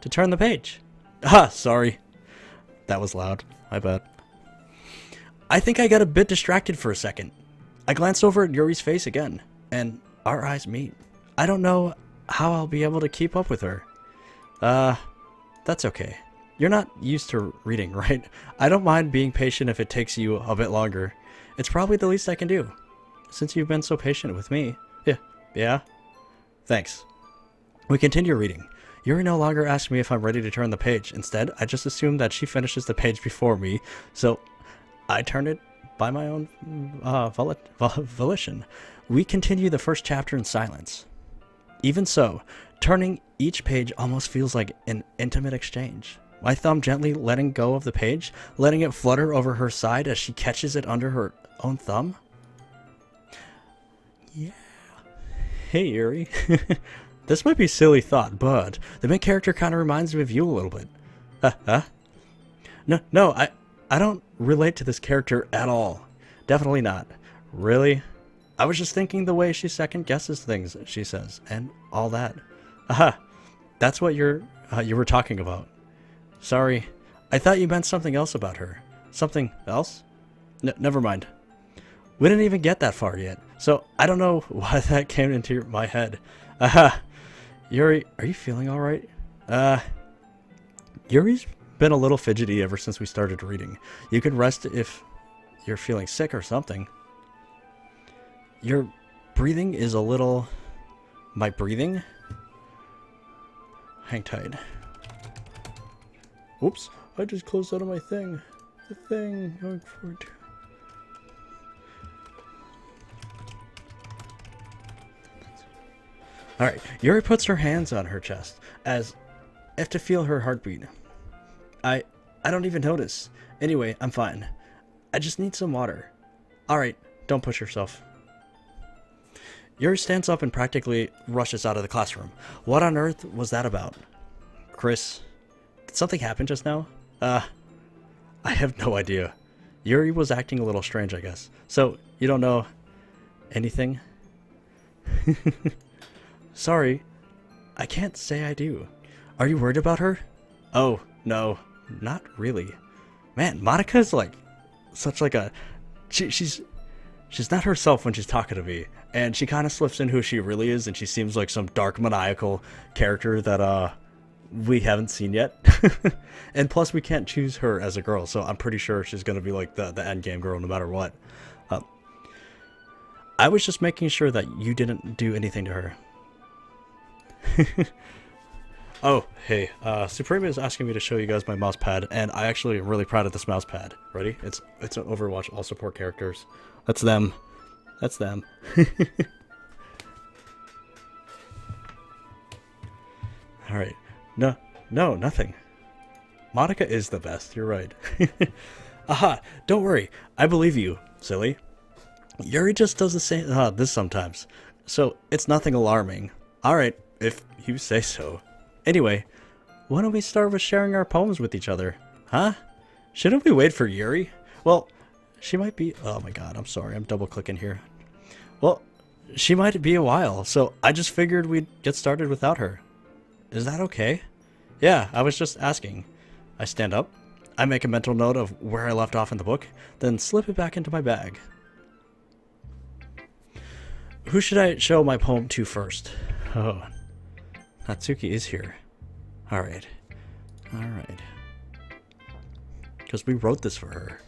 To turn the page. Ah, sorry. That was loud. My bad. I think I got a bit distracted for a second. I glanced over at Yuri's face again, and our eyes meet. I don't know how I'll be able to keep up with her. That's okay. You're not used to reading, right? I don't mind being patient if it takes you a bit longer. It's probably the least I can do, since you've been so patient with me. Yeah? Thanks. We continue reading. Yuri no longer asks me if I'm ready to turn the page. Instead, I just assume that she finishes the page before me, so I turn it by my own volition. We continue the first chapter in silence. Even so, turning each page almost feels like an intimate exchange. My thumb gently letting go of the page, letting it flutter over her side as she catches it under her own thumb. Yeah. Hey, Yuri. This might be a silly thought, but the main character kind of reminds me of you a little bit. No, I don't relate to this character at all. Definitely not. Really? I was just thinking the way she second guesses things she says, and all that. That's what you were talking about. Sorry, I thought you meant something else about her. Something else? Never mind. We didn't even get that far yet, so I don't know why that came into my head. Yuri, are you feeling alright? Yuri's been a little fidgety ever since we started reading. You can rest if you're feeling sick or something. Your breathing is a little... My breathing? Hang tight. Oops, I just closed out of my thing. The thing going forward. Alright, Yuri puts her hands on her chest, as if to feel her heartbeat. I don't even notice. Anyway, I'm fine. I just need some water. Alright, don't push yourself. Yuri stands up and practically rushes out of the classroom. What on earth was that about? Chris, did something happen just now? I have no idea. Yuri was acting a little strange, I guess. So, you don't know anything? Sorry, I can't say I do. Are you worried about her? Oh, no, not really. Man, Monica's like, such like a, she's not herself when she's talking to me. And she kind of slips in who she really is, and she seems like some dark, maniacal character that, we haven't seen yet. And plus, we can't choose her as a girl, so I'm pretty sure she's gonna be like the endgame girl no matter what. I was just making sure that you didn't do anything to her. Oh, hey, Supreme is asking me to show you guys my mouse pad, and I actually am really proud of this mouse pad. Ready? It's an Overwatch all support characters. That's them. That's them. Alright. No, nothing. Monica is the best, you're right. Aha, don't worry. I believe you, silly. Yuri just does the same this sometimes. So, it's nothing alarming. Alright, if you say so. Anyway, why don't we start with sharing our poems with each other? Huh? Shouldn't we wait for Yuri? Well, she might be... Oh my god, I'm sorry. I'm double-clicking here. Well, she might be a while, so I just figured we'd get started without her. Is that okay? Yeah, I was just asking. I stand up. I make a mental note of where I left off in the book, then slip it back into my bag. Who should I show my poem to first? Oh, Natsuki is here. Alright. Alright. Because we wrote this for her.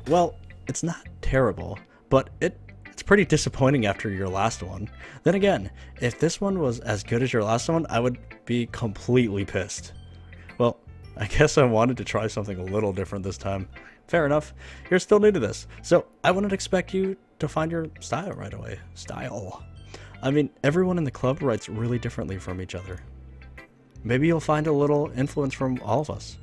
Well, it's not terrible, but it's pretty disappointing after your last one. Then again, if this one was as good as your last one, I would be completely pissed. Well, I guess I wanted to try something a little different this time. Fair enough. You're still new to this, so I wouldn't expect you to find your style right away. Style. I mean, everyone in the club writes really differently from each other. Maybe you'll find a little influence from all of us.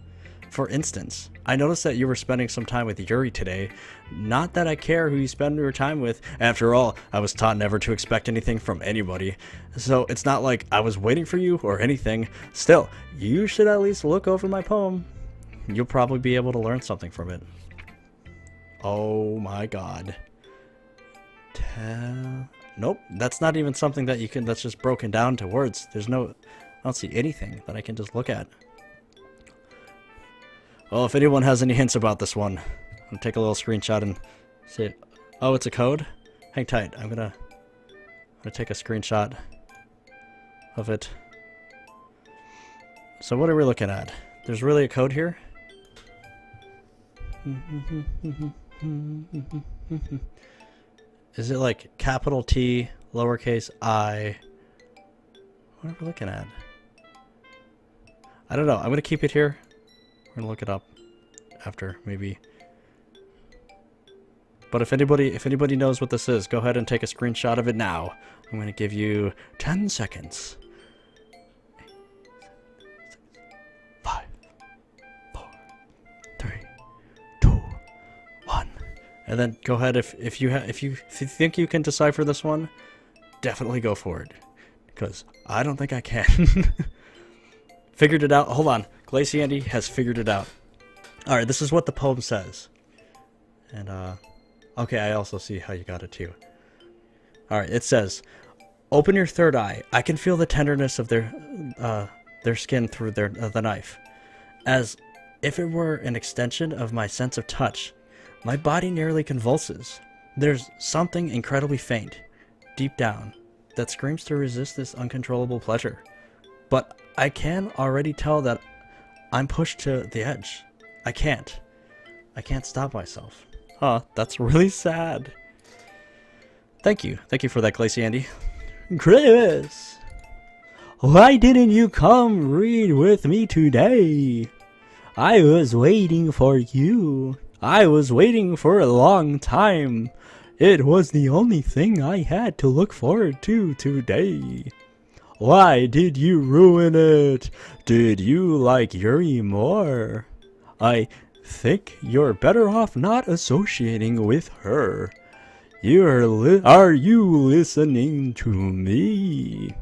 For instance, I noticed that you were spending some time with Yuri today. Not that I care who you spend your time with. After all, I was taught never to expect anything from anybody. So it's not like I was waiting for you or anything. Still, you should at least look over my poem. You'll probably be able to learn something from it. Oh my god. Nope, that's not even something that you can, that's just broken down to words. I don't see anything that I can just look at. Well, if anyone has any hints about this one, I'll take a little screenshot and say, oh, it's a code? Hang tight, I'm gonna take a screenshot of it. So what are we looking at? There's really a code here? Is it like capital T, lowercase I? What are we looking at? I don't know. I'm going to keep it here. We're going to look it up after, maybe. But if anybody knows what this is, go ahead and take a screenshot of it now. I'm going to give you 10 seconds. 5, 4, 3, 2, 1. And then go ahead, if you think you can decipher this one, definitely go for it. Because I don't think I can. Figured it out. Hold on. Glacy Andy has figured it out. Alright, this is what the poem says. And, okay, I also see how you got it too. Alright, it says, open your third eye. I can feel the tenderness of their skin through the knife. As if it were an extension of my sense of touch. My body nearly convulses. There's something incredibly faint, deep down, that screams to resist this uncontrollable pleasure. But I can already tell that I'm pushed to the edge. I can't stop myself. Huh, that's really sad. Thank you for that, Glacy Andy. Chris, why didn't you come read with me today? I was waiting for you. I was waiting for a long time. It was the only thing I had to look forward to today. Why did you ruin it? Did you like Yuri more? I think you're better off not associating with her. Are you listening to me?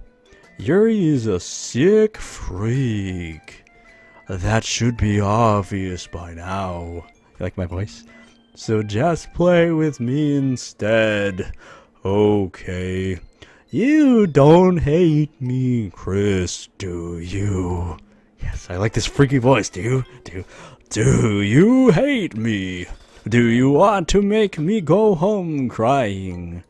Yuri is a sick freak. That should be obvious by now. You like my voice? So just play with me instead. Okay. You don't hate me, Chris, do you? Yes, I like this freaky voice. Do you hate me? Do you want to make me go home crying?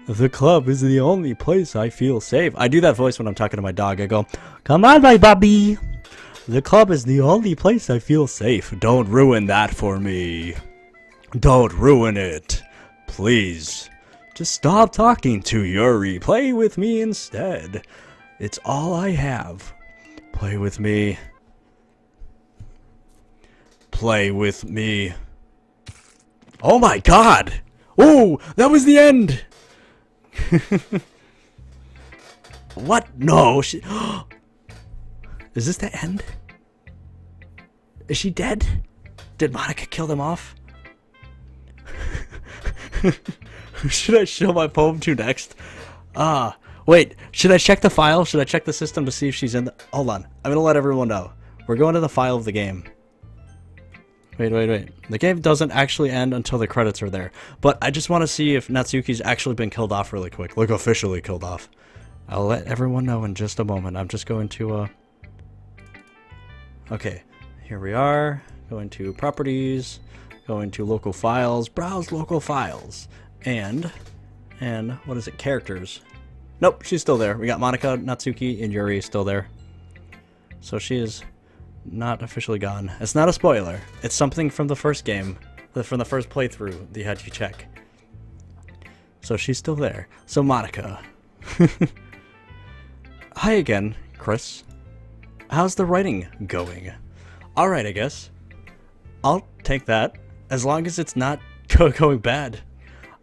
The club is the only place I feel safe. I do that voice when I'm talking to my dog. I go, come on, my puppy. The club is the only place I feel safe. Don't ruin that for me. Don't ruin it. Please. Just stop talking to Yuri. Play with me instead. It's all I have. Play with me. Play with me. Oh my god! Oh, that was the end! What? No, she... Is this the end? Is she dead? Did Monica kill them off? Who should I show my poem to next? Wait, should I check the file? Should I check the system to see if she's in the... Hold on, I'm gonna let everyone know. We're going to the file of the game. Wait. The game doesn't actually end until the credits are there. But I just want to see if Natsuki's actually been killed off really quick. Like, officially killed off. I'll let everyone know in just a moment. I'm just going to, Okay, here we are. Going to properties. Going to local files. Browse local files. And what is it? Characters. Nope, she's still there. We got Monika, Natsuki, and Yuri still there. So she is not officially gone. It's not a spoiler. It's something from the first game, from the first playthrough that you had to check. So she's still there. So Monika. Hi again, Chris. How's the writing going? Alright, I guess. I'll take that, as long as it's not going bad.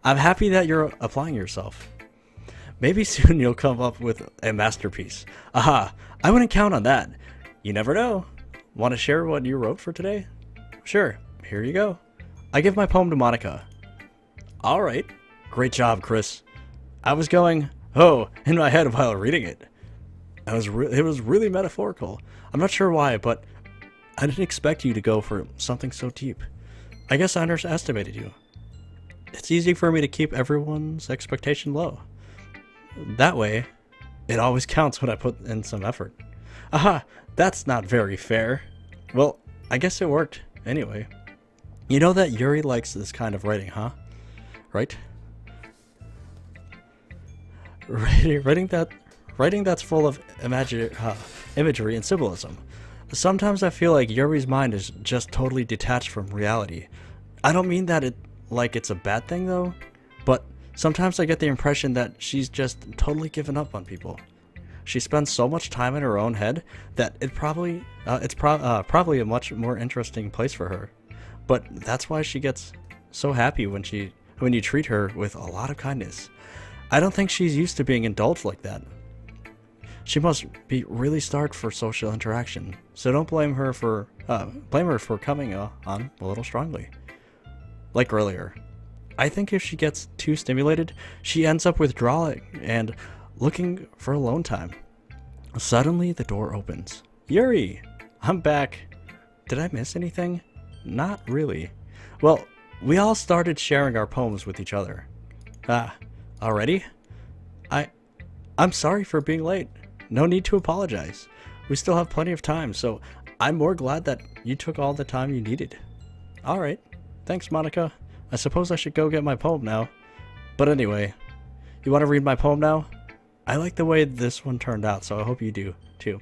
I'm happy that you're applying yourself. Maybe soon you'll come up with a masterpiece. Aha, I wouldn't count on that. You never know. Want to share what you wrote for today? Sure, here you go. I give my poem to Monika. Alright, great job, Chris. I was going, oh, in my head while reading it. It was really metaphorical. I'm not sure why, but I didn't expect you to go for something so deep. I guess I underestimated you. It's easy for me to keep everyone's expectation low. That way, it always counts when I put in some effort. Aha, that's not very fair. Well, I guess it worked, anyway. You know that Yuri likes this kind of writing, huh? Right? Writing that's full of imagery and symbolism. Sometimes I feel like Yuri's mind is just totally detached from reality. I don't mean that it's a bad thing, though, but sometimes I get the impression that she's just totally given up on people. She spends so much time in her own head that it's probably a much more interesting place for her. But that's why she gets so happy when you treat her with a lot of kindness. I don't think she's used to being indulged like that. She must be really starved for social interaction. So don't blame her for coming on a little strongly. Like earlier. I think if she gets too stimulated, she ends up withdrawing and looking for alone time. Suddenly, the door opens. Yuri! I'm back. Did I miss anything? Not really. Well, we all started sharing our poems with each other. Already? I'm sorry for being late. No need to apologize. We still have plenty of time, so I'm more glad that you took all the time you needed. Alright. Thanks, Monika. I suppose I should go get my poem now. But anyway, you want to read my poem now? I like the way this one turned out, so I hope you do, too.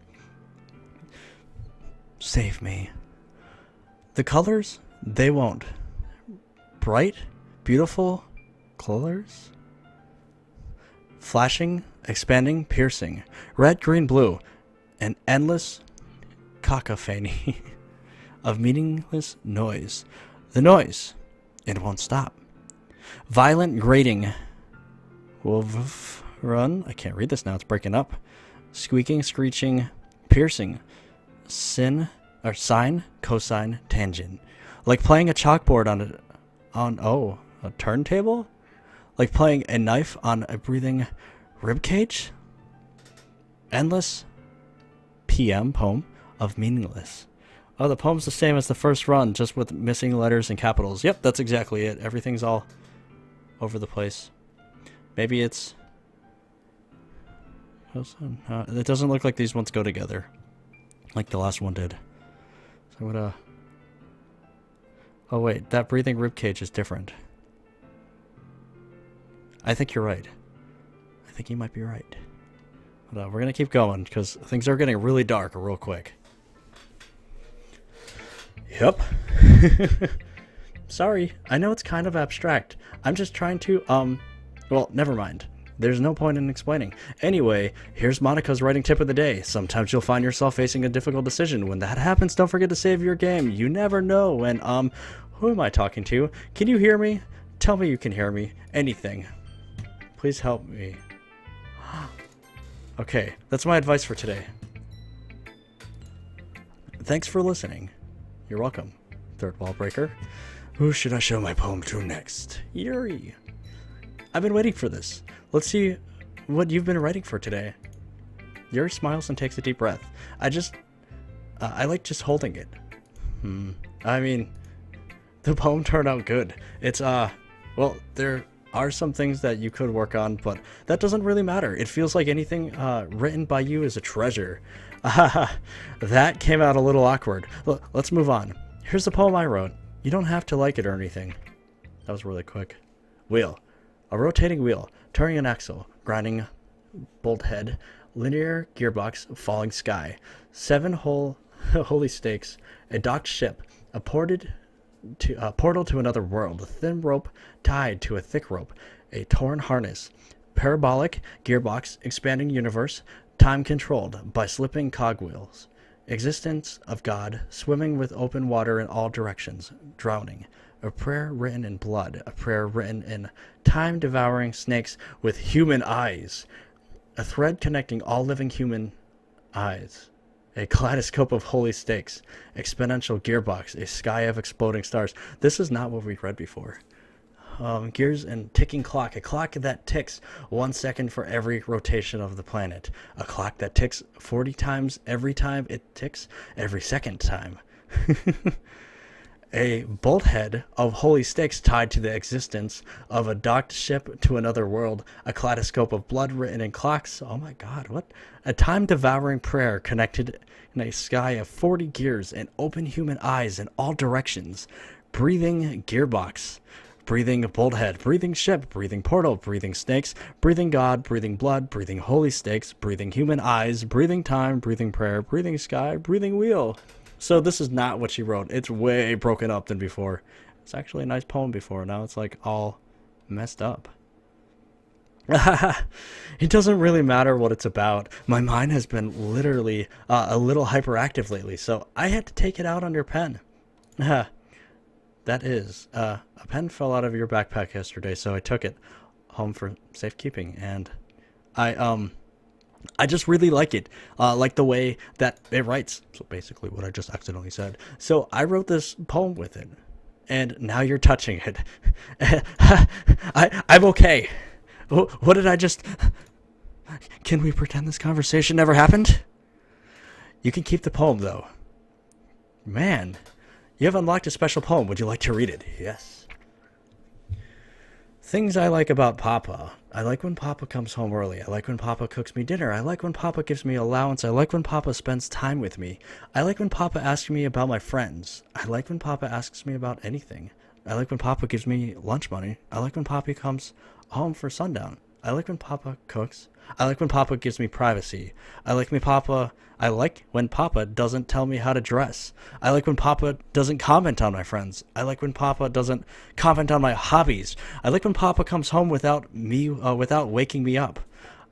Save me. The colors, they won't. Bright, beautiful colors. Flashing, expanding, piercing. Red, green, blue. An endless cacophony of meaningless noise. The noise, it won't stop. Violent grating. Wolf run. I can't read this now, it's breaking up. Squeaking, screeching, piercing. Sine, cosine, tangent. Like playing a chalkboard on a turntable? Like playing a knife on a breathing ribcage? Endless PM poem of meaningless. Oh, the poem's the same as the first run, just with missing letters and capitals. Yep, that's exactly it. Everything's all over the place. Maybe it's... it doesn't look like these ones go together, like the last one did. So I'm gonna... Oh wait, that breathing ribcage is different. I think you're right. I think you might be right. But, we're gonna keep going, because things are getting really dark real quick. Yep. Sorry, I know it's kind of abstract. I'm just trying to, well, never mind. There's no point in explaining. Anyway, here's Monika's writing tip of the day. Sometimes you'll find yourself facing a difficult decision. When that happens, don't forget to save your game. You never know when, who am I talking to? Can you hear me? Tell me you can hear me. Anything. Please help me. Okay, that's my advice for today. Thanks for listening. You're welcome. Third wall breaker. Who should I show my poem to next? Yuri. I've been waiting for this. Let's see what you've been writing for today. Yuri smiles and takes a deep breath. I like just holding it. I mean, The poem turned out good. It's, well, there are some things that you could work on, but that doesn't really matter. It feels like anything written by you is a treasure. That came out a little awkward. Let's move on. Here's the poem I wrote. You don't have to like it or anything. That was really quick. Wheel. A rotating wheel, turning an axle, grinding bolt head, linear gearbox, falling sky, 7 holy stakes, a docked ship, a portal to another world, a thin rope tied to a thick rope, a torn harness, parabolic gearbox, expanding universe, time controlled by slipping cogwheels, existence of God, swimming with open water in all directions, drowning, a prayer written in blood, a prayer written in time-devouring snakes with human eyes, a thread connecting all living human eyes, a kaleidoscope of holy stakes, exponential gearbox, a sky of exploding stars. This is not what we read before. Gears and ticking clock, a clock that ticks 1 second for every rotation of the planet, a clock that ticks 40 times every time it ticks every second time. A bolt head of holy stakes tied to the existence of a docked ship to another world, a kaleidoscope of blood written in clocks. Oh my god, what? A time-devouring prayer connected in a sky of 40 gears and open human eyes in all directions. Breathing gearbox, breathing bolt head, breathing ship, breathing portal, breathing snakes, breathing God, breathing blood, breathing holy stakes, breathing human eyes, breathing time, breathing prayer, breathing sky, breathing wheel. So this is not what she wrote. It's way broken up than before. It's actually a nice poem before. Now it's like all messed up. It doesn't really matter what it's about. My mind has been literally a little hyperactive lately, so I had to take it out on your pen. That is, a pen fell out of your backpack yesterday, so I took it home for safekeeping, and I just really like it, like the way that it writes. So basically what I just accidentally said. So I wrote this poem with it, and now you're touching it. I'm okay. What did I just... Can we pretend this conversation never happened? You can keep the poem, though. Man, you have unlocked a special poem. Would you like to read it? Yes. Things I like about Papa. I like when Papa comes home early. I like when Papa cooks me dinner. I like when Papa gives me allowance. I like when Papa spends time with me. I like when Papa asks me about my friends. I like when Papa asks me about anything. I like when Papa gives me lunch money. I like when Papa comes home for sundown. I like when Papa cooks. I like when Papa gives me privacy. I like when Papa doesn't tell me how to dress. I like when Papa doesn't comment on my friends. I like when Papa doesn't comment on my hobbies. I like when Papa comes home without waking me up.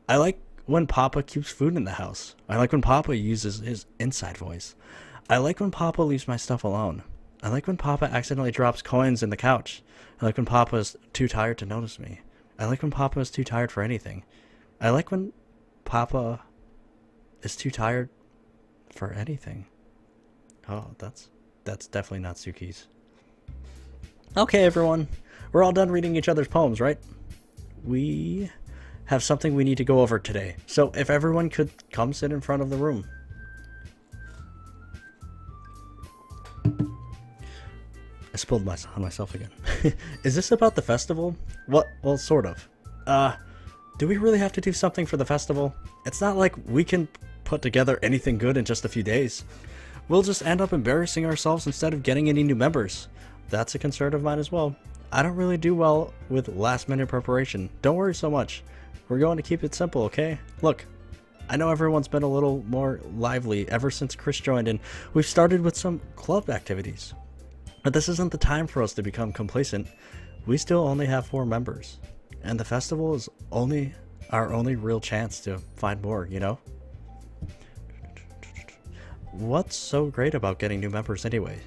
I like when Papa keeps food in the house. I like when Papa uses his inside voice. I like when Papa leaves my stuff alone. I like when Papa accidentally drops coins in the couch. I like when Papa is too tired to notice me. I like when Papa is too tired for anything. I like when Papa is too tired for anything. Oh, that's definitely not Suki's. Okay, everyone. We're all done reading each other's poems, right? We have something we need to go over today. So if everyone could come sit in front of the room. I spilled on myself again. Is this about the festival? What? Well, sort of. Do we really have to do something for the festival? It's not like we can put together anything good in just a few days. We'll just end up embarrassing ourselves instead of getting any new members. That's a concern of mine as well. I don't really do well with last-minute preparation. Don't worry so much. We're going to keep it simple, okay? Look, I know everyone's been a little more lively ever since Chris joined, and we've started with some club activities. But this isn't the time for us to become complacent. We still only have 4 members, and the festival is our only real chance to find more, you know? What's so great about getting new members anyway?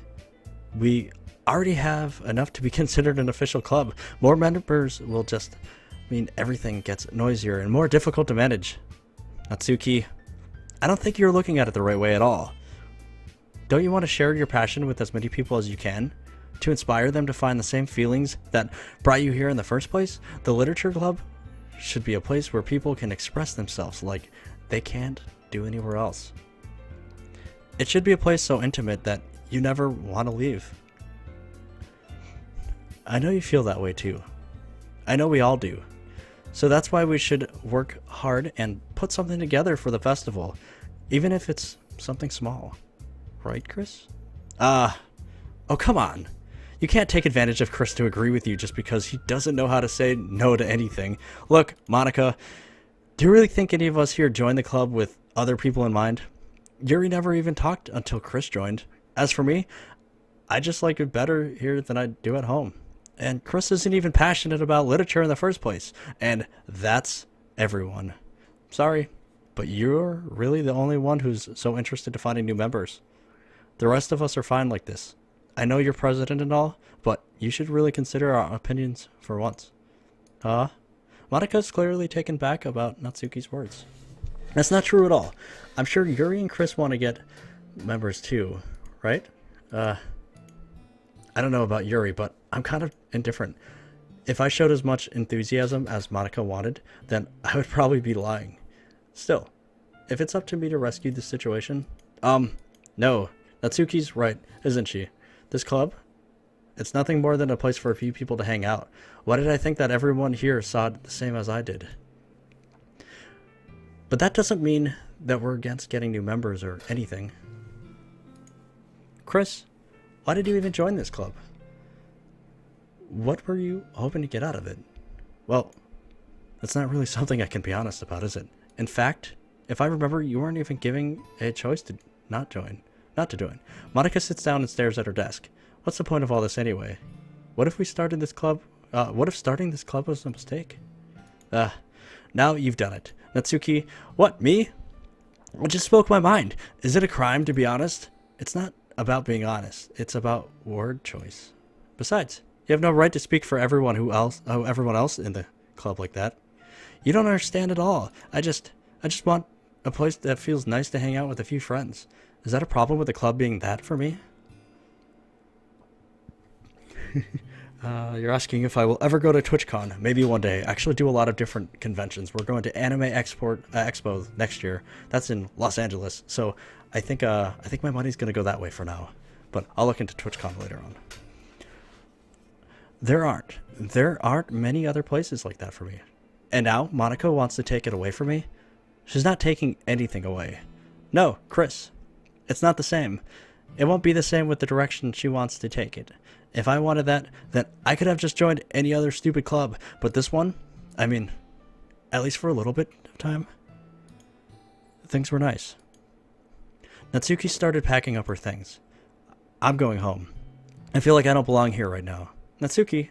We already have enough to be considered an official club. More members will just mean everything gets noisier and more difficult to manage. Natsuki, I don't think you're looking at it the right way at all. Don't you want to share your passion with as many people as you can? To inspire them to find the same feelings that brought you here in the first place? The literature club should be a place where people can express themselves like they can't do anywhere else. It should be a place so intimate that you never want to leave. I know you feel that way too. I know we all do. So that's why we should work hard and put something together for the festival, even if it's something small. Right, Chris? Oh, come on. You can't take advantage of Chris to agree with you just because he doesn't know how to say no to anything. Look, Monica, do you really think any of us here joined the club with other people in mind? Yuri never even talked until Chris joined. As for me, I just like it better here than I do at home. And Chris isn't even passionate about literature in the first place. And that's everyone. Sorry, but you're really the only one who's so interested in finding new members. The rest of us are fine like this. I know you're president and all, but you should really consider our opinions for once. Monika's clearly taken back about Natsuki's words. That's not true at all. I'm sure Yuri and Chris want to get members too, right? I don't know about Yuri, but I'm kind of indifferent. If I showed as much enthusiasm as Monika wanted, then I would probably be lying. Still, if it's up to me to rescue the situation... No. Natsuki's right, isn't she? This club? It's nothing more than a place for a few people to hang out. Why did I think that everyone here saw it the same as I did? But that doesn't mean that we're against getting new members or anything. Chris, why did you even join this club? What were you hoping to get out of it? Well, that's not really something I can be honest about, is it? In fact, if I remember, you weren't even giving a choice to not to join. Monika sits down and stares at her desk. What's the point of all this anyway? What if starting this club was a mistake? Now you've done it. Natsuki, what, me? I just spoke my mind. Is it a crime to be honest? It's not about being honest. It's about word choice. Besides, you have no right to speak for everyone else in the club like that. You don't understand at all. I just want a place that feels nice to hang out with a few friends. Is that a problem with the club being that for me? You're asking if I will ever go to TwitchCon. Maybe one day. I actually do a lot of different conventions. We're going to Anime Expo next year. That's in Los Angeles. So I think my money's going to go that way for now. But I'll look into TwitchCon later on. There aren't many other places like that for me. And now Monika wants to take it away from me? She's not taking anything away. No, Chris. It's not the same. It won't be the same with the direction she wants to take it. If I wanted that, then I could have just joined any other stupid club. But this one, I mean, at least for a little bit of time, things were nice. Natsuki started packing up her things. I'm going home. I feel like I don't belong here right now. Natsuki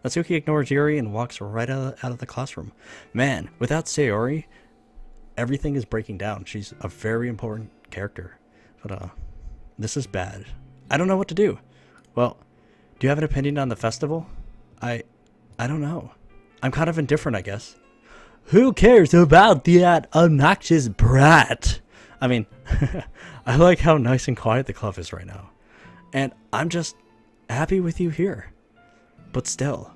ignores Yuri and walks right out of the classroom. Man, without Sayori, everything is breaking down. She's a very important character. But, this is bad. I don't know what to do. Well, do you have an opinion on the festival? I don't know. I'm kind of indifferent, I guess. Who cares about that obnoxious brat? I mean, I like how nice and quiet the club is right now. And I'm just happy with you here. But still,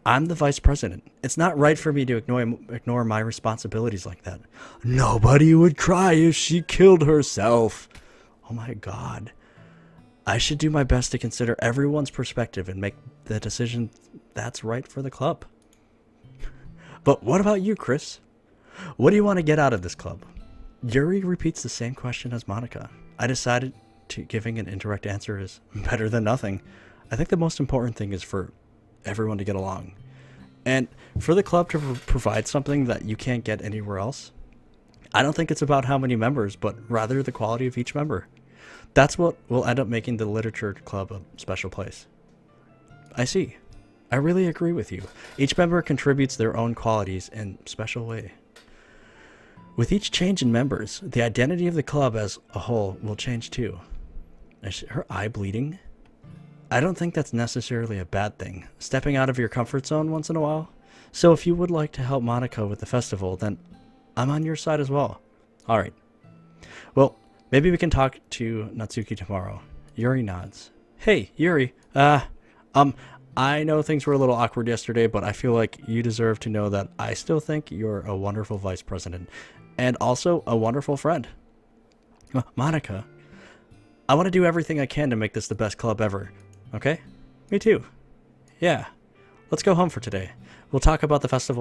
I'm the vice president. It's not right for me to ignore my responsibilities like that. Nobody would cry if she killed herself. Oh my god. I should do my best to consider everyone's perspective and make the decision that's right for the club. But what about you, Chris? What do you want to get out of this club? Yuri repeats the same question as Monika. I decided giving an indirect answer is better than nothing. I think the most important thing is for everyone to get along. And for the club to provide something that you can't get anywhere else. I don't think it's about how many members, but rather the quality of each member. That's what will end up making the literature club a special place. I see. I really agree with you. Each member contributes their own qualities in a special way. With each change in members, the identity of the club as a whole will change too. Is her eye bleeding? I don't think that's necessarily a bad thing, stepping out of your comfort zone once in a while. So if you would like to help Monika with the festival, then I'm on your side as well. Alright. Well, maybe we can talk to Natsuki tomorrow. Yuri nods. Hey, Yuri. I know things were a little awkward yesterday, but I feel like you deserve to know that I still think you're a wonderful vice president. And also a wonderful friend. Monika, I want to do everything I can to make this the best club ever. Okay? Me too. Yeah. Let's go home for today. We'll talk about the festival